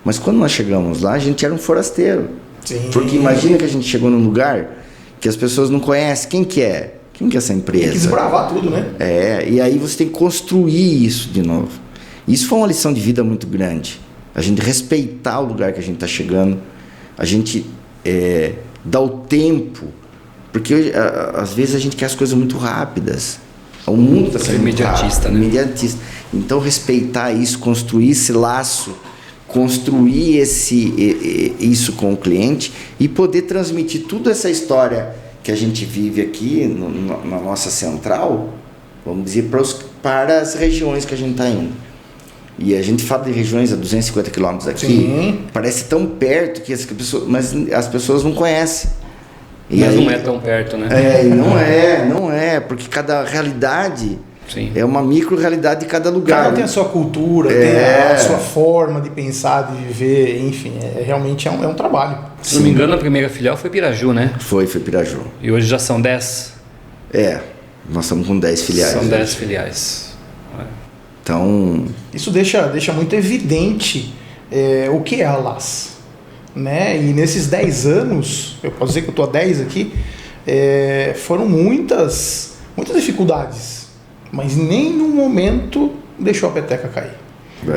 Mas quando nós chegamos lá, a gente era um forasteiro. Sim. Porque imagina que a gente chegou num lugar que as pessoas não conhecem. Quem que é essa empresa? Tem que desbravar tudo, né? E aí você tem que construir isso de novo. Isso foi uma lição de vida muito grande. A gente respeitar o lugar que a gente está chegando, a gente dar o tempo, porque às vezes a gente quer as coisas muito rápidas. O mundo está sendo imediatista, rápido, né? Imediatista. Então respeitar isso, construir esse laço, construir isso com o cliente e poder transmitir toda essa história que a gente vive aqui na nossa central, vamos dizer, para as regiões que a gente está indo. E a gente fala de regiões a 250 quilômetros daqui. Sim. Parece tão perto mas as pessoas não conhecem. Mas não é tão perto, né? Não é, porque cada realidade é uma micro-realidade de cada lugar. Cada um tem a sua cultura, tem a sua forma de pensar, de viver, enfim, realmente é um trabalho. Se não me engano, a primeira filial foi Piraju, né? Foi Piraju. E hoje já são 10? Nós estamos com 10 filiais. São 10 filiais. Então... Isso deixa muito evidente o que é a LAS. Né? E nesses 10 anos, eu posso dizer que eu estou há 10 aqui, foram muitas dificuldades, mas em nenhum momento deixou a peteca cair.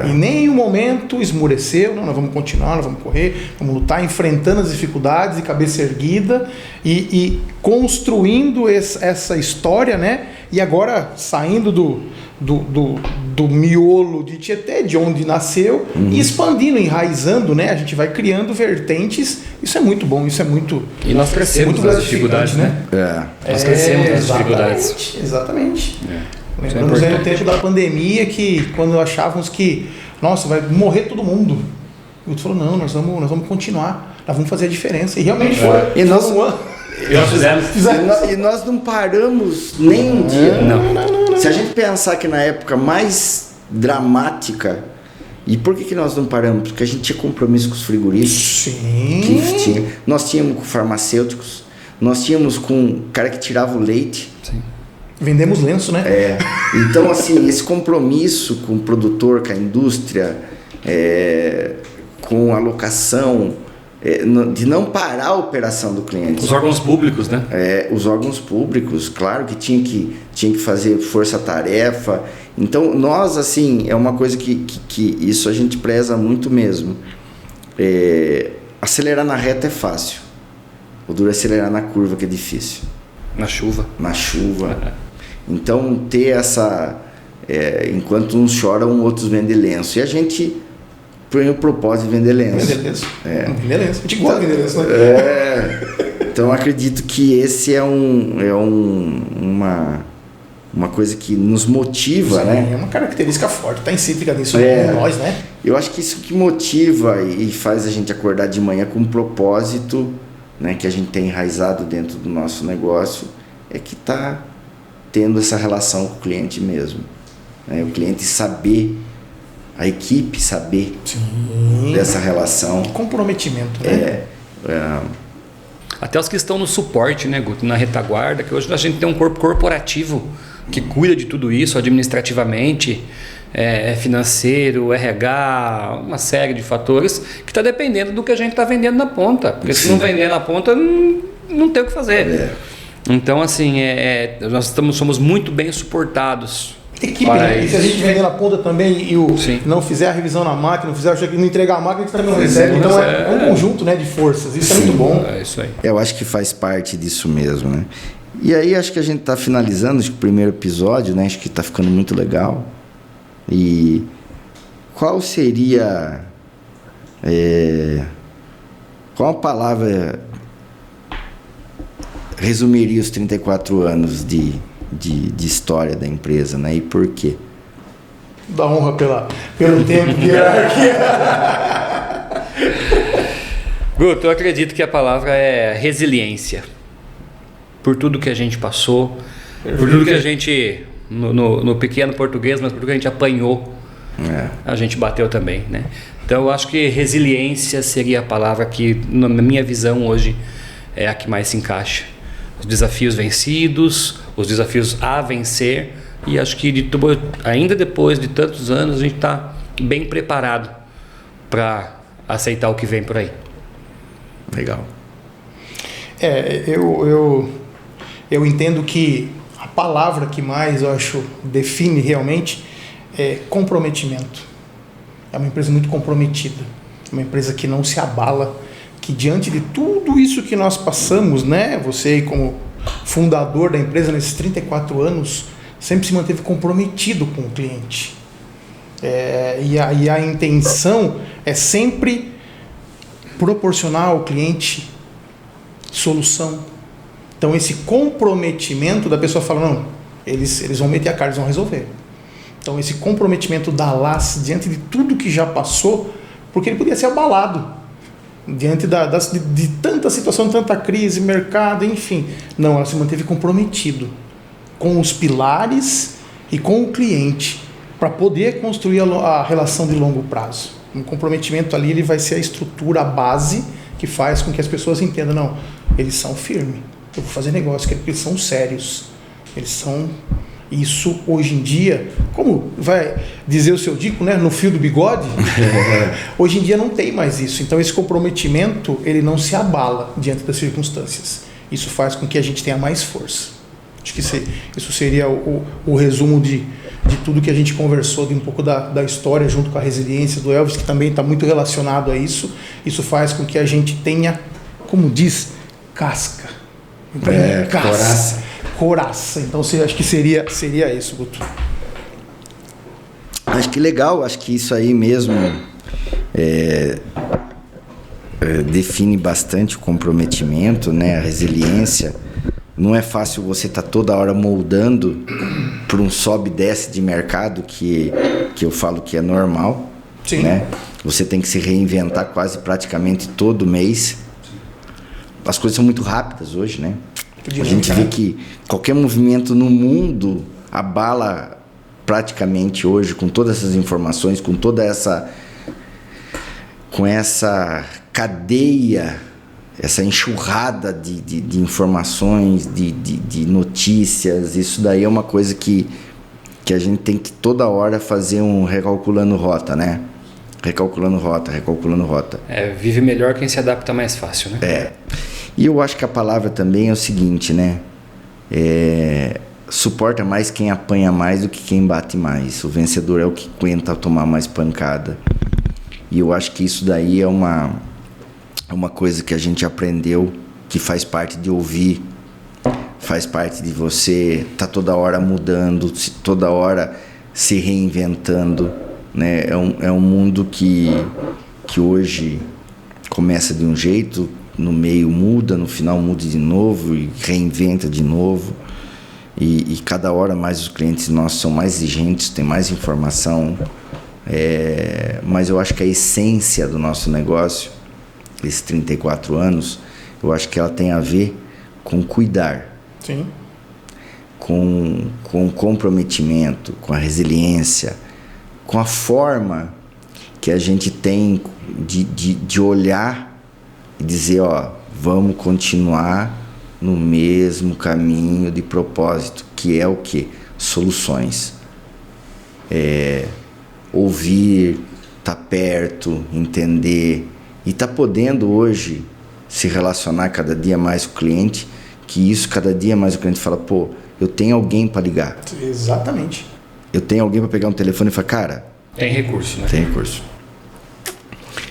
Em nenhum momento esmureceu, não, nós vamos continuar, nós vamos correr, vamos lutar, enfrentando as dificuldades de cabeça erguida e construindo essa história, né? E agora saindo do miolo de Tietê, de onde nasceu, e expandindo, enraizando, né? A gente vai criando vertentes, isso é muito bom, isso é muito... E nós crescemos nas dificuldades, né? Nós crescemos nas dificuldades. Exatamente. Lembramos aí no tempo da pandemia que quando achávamos que, nossa, vai morrer todo mundo. E o outro falou, não, nós vamos continuar, nós vamos fazer a diferença. E realmente foi. E nós fizemos. E nós não paramos nem um dia. Não. Se a gente pensar que na época mais dramática, e por que nós não paramos? Porque a gente tinha compromisso com os frigoríficos. Sim. Nós tínhamos com farmacêuticos, nós tínhamos com o cara que tirava o leite. Sim. Vendemos lenço, né? Então, assim, esse compromisso com o produtor, com a indústria, com a locação, de não parar a operação do cliente. Os órgãos públicos, né? Os órgãos públicos, claro que tinha que fazer força-tarefa. Então, nós, assim, é uma coisa que isso a gente preza muito mesmo. Acelerar na reta é fácil. O duro é acelerar na curva, que é difícil. Na chuva. Então, ter essa... enquanto uns choram, outros vendem lenço. E a gente põe o propósito de vender lenço. Vender lenço. Vender lenço. A gente gosta de vender lenço, né? Então, acredito que esse é uma coisa que nos motiva, Sim, né? É uma característica forte, está intrínseca nisso nós, né? Eu acho que isso que motiva e faz a gente acordar de manhã com um propósito, né, que a gente tem enraizado dentro do nosso negócio, é que está tendo essa relação com o cliente mesmo. Né? O cliente saber, a equipe saber dessa relação. Comprometimento, né? Até os que estão no suporte, né, Guto, na retaguarda, que hoje a gente tem um corpo corporativo que cuida de tudo isso administrativamente, financeiro, RH, uma série de fatores que está dependendo do que a gente está vendendo na ponta. Porque se não vender na ponta, não tem o que fazer. Então, assim, nós somos muito bem suportados. Equipe, né? E se a gente vender na ponta também e não fizer a revisão na máquina, não entregar a máquina, a gente também não recebe. Então é um conjunto, né, de forças. Isso é muito bom. É isso aí. Eu acho que faz parte disso mesmo, né? E aí acho que a gente está finalizando acho que o primeiro episódio, né? Acho que está ficando muito legal. E qual seria... qual a palavra resumiria os 34 anos de história da empresa, né? E por quê? Da honra pelo tempo de hierarquia. Guto, eu acredito que a palavra é resiliência. Por tudo que a gente passou, por tudo que a gente, no pequeno português, mas por tudo que a gente apanhou, a gente bateu também, né? Então eu acho que resiliência seria a palavra que, na minha visão hoje, é a que mais se encaixa. Os desafios vencidos, os desafios a vencer, e acho que ainda depois de tantos anos a gente está bem preparado para aceitar o que vem por aí. Legal. Eu entendo que a palavra que mais, eu acho, define realmente é comprometimento. É uma empresa muito comprometida, uma empresa que não se abala, que diante de tudo isso que nós passamos, né, você como fundador da empresa nesses 34 anos, sempre se manteve comprometido com o cliente. E a intenção é sempre proporcionar ao cliente solução. Então esse comprometimento da pessoa fala, não, eles vão meter a cara, eles vão resolver. Então esse comprometimento da LAS diante de tudo que já passou, porque ele podia ser abalado diante de tanta situação, tanta crise, mercado, enfim. Não, ela se manteve comprometido com os pilares e com o cliente para poder construir a relação de longo prazo. Um comprometimento ali, ele vai ser a estrutura, a base que faz com que as pessoas entendam, não, eles são firmes, eu vou fazer negócio, porque eles são sérios, eles são... Isso, hoje em dia, como vai dizer o seu Dico, né, no fio do bigode, hoje em dia não tem mais isso. Então, esse comprometimento, ele não se abala diante das circunstâncias. Isso faz com que a gente tenha mais força. Acho que isso seria o resumo de tudo que a gente conversou, de um pouco da história, junto com a resiliência do Elvis, que também está muito relacionado a isso. Isso faz com que a gente tenha, como diz, casca. Coraça. Então, acho que seria isso, Guto. Acho que legal, acho que isso aí mesmo define bastante o comprometimento, né? A resiliência. Não é fácil você estar toda hora moldando para um sobe e desce de mercado que eu falo que é normal. Sim. Né? Você tem que se reinventar quase praticamente todo mês. As coisas são muito rápidas hoje, né? A gente vê que qualquer movimento no mundo abala praticamente hoje, com todas essas informações, com toda essa cadeia, essa enxurrada de informações, de notícias. Isso daí é uma coisa que a gente tem que toda hora fazer um recalculando rota, né? Recalculando rota. Vive melhor quem se adapta mais fácil, né? E eu acho que a palavra também é o seguinte, né? Suporta mais quem apanha mais do que quem bate mais. O vencedor é o que aguenta tomar mais pancada. E eu acho que isso daí é uma coisa que a gente aprendeu, que faz parte de ouvir, faz parte de você estar toda hora mudando, toda hora se reinventando, né? É um mundo que hoje começa de um jeito, no meio muda, no final muda de novo e reinventa de novo. E cada hora mais os clientes nossos são mais exigentes, têm mais informação. Mas eu acho que a essência do nosso negócio, esses 34 anos, eu acho que ela tem a ver com cuidar. Sim. Com comprometimento, com a resiliência, com a forma que a gente tem de olhar e dizer, vamos continuar no mesmo caminho de propósito, que é o quê? Soluções. Ouvir, estar perto, entender e estar podendo hoje se relacionar cada dia mais com o cliente, que isso cada dia mais o cliente fala, pô, eu tenho alguém para ligar. Exatamente. Eu tenho alguém para pegar um telefone e falar, cara... Tem recurso, né? Tem recurso.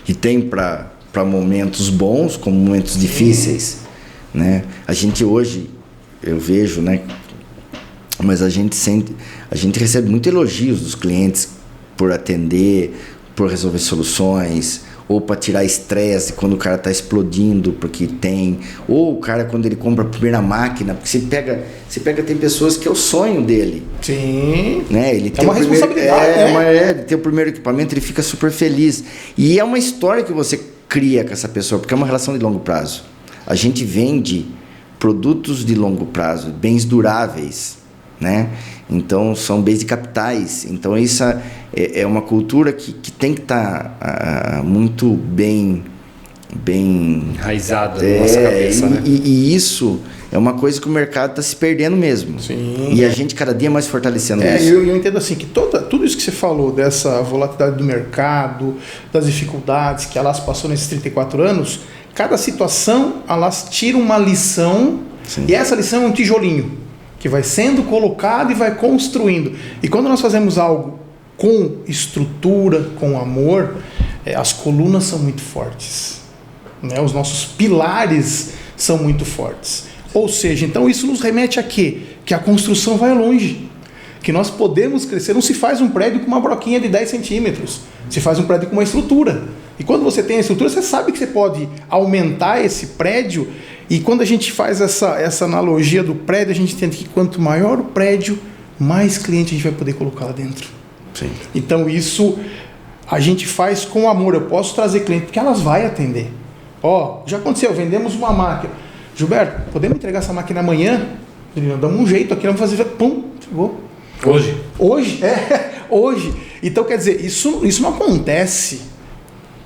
E tem para momentos bons, como momentos difíceis, né? A gente hoje eu vejo, né? Mas a gente recebe muito elogios dos clientes por atender, por resolver soluções, ou para tirar estresse quando o cara está explodindo porque tem, ou o cara quando ele compra a primeira máquina, porque você pega tem pessoas que é o sonho dele. Sim. Né? Ele tem uma responsabilidade, ele tem o primeiro equipamento, ele fica super feliz. E é uma história que você cria com essa pessoa, porque é uma relação de longo prazo. A gente vende produtos de longo prazo, bens duráveis, né? Então são bens de capitais. Então isso é uma cultura que tem que estar muito bem enraizada na nossa cabeça, né? E isso é uma coisa que o mercado está se perdendo mesmo. Sim. E a gente cada dia mais fortalecendo isso. Eu entendo assim, que tudo isso que você falou, dessa volatilidade do mercado, das dificuldades que a LAS passou nesses 34 anos, cada situação a LAS tira uma lição. Sim. E essa lição é um tijolinho que vai sendo colocado e vai construindo. E quando nós fazemos algo com estrutura, com amor, as colunas são muito fortes, né? Os nossos pilares são muito fortes. Ou seja, então isso nos remete a quê? Que a construção vai longe, que nós podemos crescer. Não se faz um prédio com uma broquinha de 10 centímetros, se faz um prédio com uma estrutura. E quando você tem a estrutura, você sabe que você pode aumentar esse prédio. E quando a gente faz essa analogia do prédio, a gente entende que quanto maior o prédio, mais cliente a gente vai poder colocar lá dentro. Sim. Então isso a gente faz com amor. Eu posso trazer cliente porque elas vão atender. Já aconteceu, vendemos uma máquina. Gilberto, podemos entregar essa máquina amanhã? Damos um jeito aqui, vamos fazer. Pum, chegou. Hoje? Hoje. Então quer dizer, isso não acontece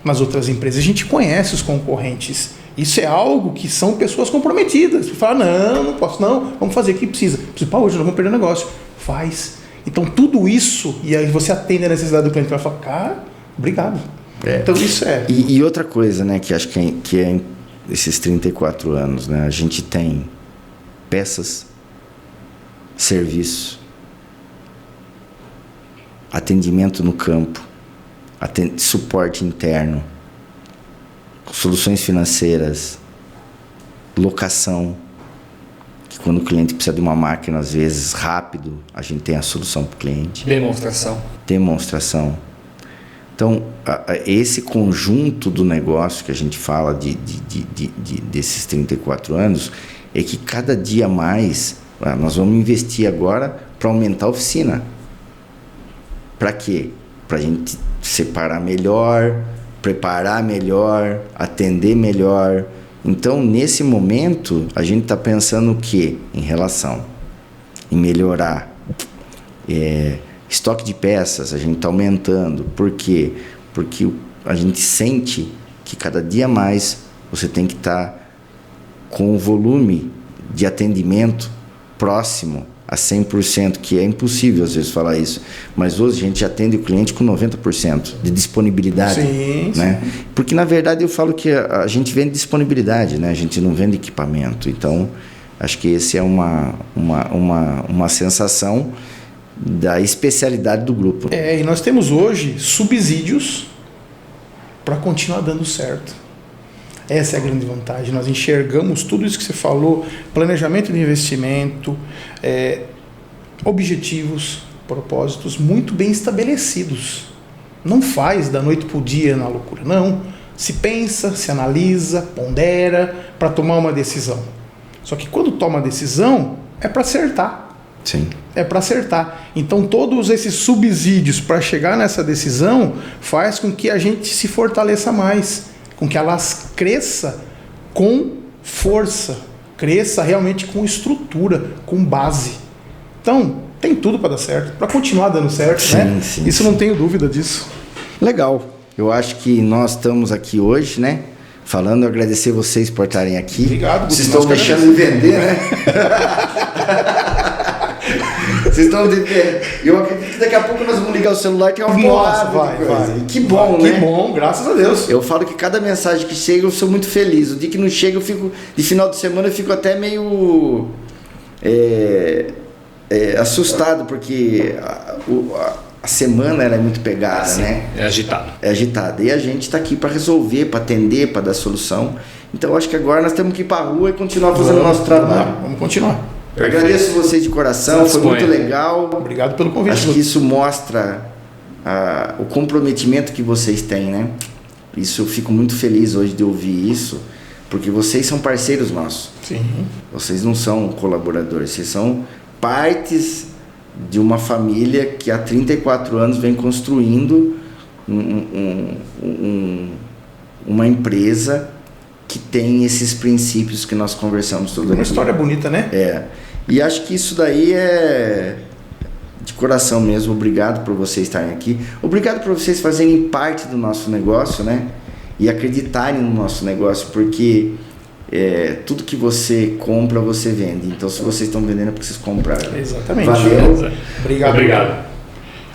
nas outras empresas. A gente conhece os concorrentes. Isso é algo que são pessoas comprometidas. Você fala, não posso, não, vamos fazer o que precisa. Preciso para hoje, não vamos perder o negócio. Faz. Então tudo isso, e aí você atende a necessidade do cliente, vai falar, cara, obrigado. Então isso é... E outra coisa, né, que acho que é esses 34 anos, né, a gente tem peças, serviço, atendimento no campo, suporte interno, soluções financeiras, locação, que quando o cliente precisa de uma máquina, às vezes rápido, a gente tem a solução para o cliente. Demonstração. Então, esse conjunto do negócio que a gente fala desses 34 anos, é que cada dia mais, nós vamos investir agora para aumentar a oficina. Para quê? Para a gente separar melhor, preparar melhor, atender melhor. Então, nesse momento, a gente está pensando o quê? Em relação, em melhorar. Estoque de peças, a gente está aumentando. Por quê? Porque a gente sente que cada dia mais você tem que estar com o volume de atendimento próximo a 100%, que é impossível às vezes falar isso, mas hoje a gente atende o cliente com 90% de disponibilidade. Sim, né? Sim. Porque na verdade eu falo que a gente vende disponibilidade, né? A gente não vende equipamento. Então acho que esse é uma sensação da especialidade do grupo. E nós temos hoje subsídios para continuar dando certo. Essa é a grande vantagem. Nós enxergamos tudo isso que você falou, planejamento de investimento, objetivos, propósitos muito bem estabelecidos. Não faz da noite para o dia na loucura, não. Se pensa, se analisa, pondera para tomar uma decisão. Só que quando toma a decisão, é para acertar. Sim. É para acertar. Então todos esses subsídios para chegar nessa decisão faz com que a gente se fortaleça mais, com que ela cresça com força, cresça realmente com estrutura, com base. Então, tem tudo para dar certo, para continuar dando certo, sim, né? Sim, isso sim. Não tenho dúvida disso. Legal. Eu acho que nós estamos aqui hoje, né? Falando, agradecer vocês por estarem aqui. Obrigado. Vocês estão deixando de vender, né? Vocês estão... Eu acredito que daqui a pouco nós vamos ligar o celular e tem uma porrada de coisa. Vai. Que bom, né? Que bom, graças a Deus. Eu falo que cada mensagem que chega eu sou muito feliz. O dia que não chega eu fico... De final de semana eu fico até meio... assustado, porque a semana ela é muito pegada, sim, né? É agitada. E a gente está aqui para resolver, para atender, para dar solução. Então eu acho que agora nós temos que ir para a rua e continuar fazendo o nosso trabalho. Vamos continuar. Agradeço vocês de coração, foi muito legal. Obrigado pelo convite. Acho que isso mostra o comprometimento que vocês têm, né? Isso, eu fico muito feliz hoje de ouvir isso, porque vocês são parceiros nossos. Sim. Vocês não são colaboradores, vocês são partes de uma família que há 34 anos vem construindo uma empresa que tem esses princípios que nós conversamos todo dia. Uma história bonita, né? E acho que isso daí é de coração mesmo. Obrigado por vocês estarem aqui. Obrigado por vocês fazerem parte do nosso negócio, né? E acreditarem no nosso negócio, porque tudo que você compra, você vende. Então, se vocês estão vendendo, é porque vocês compraram. Exatamente. Valeu. Obrigado.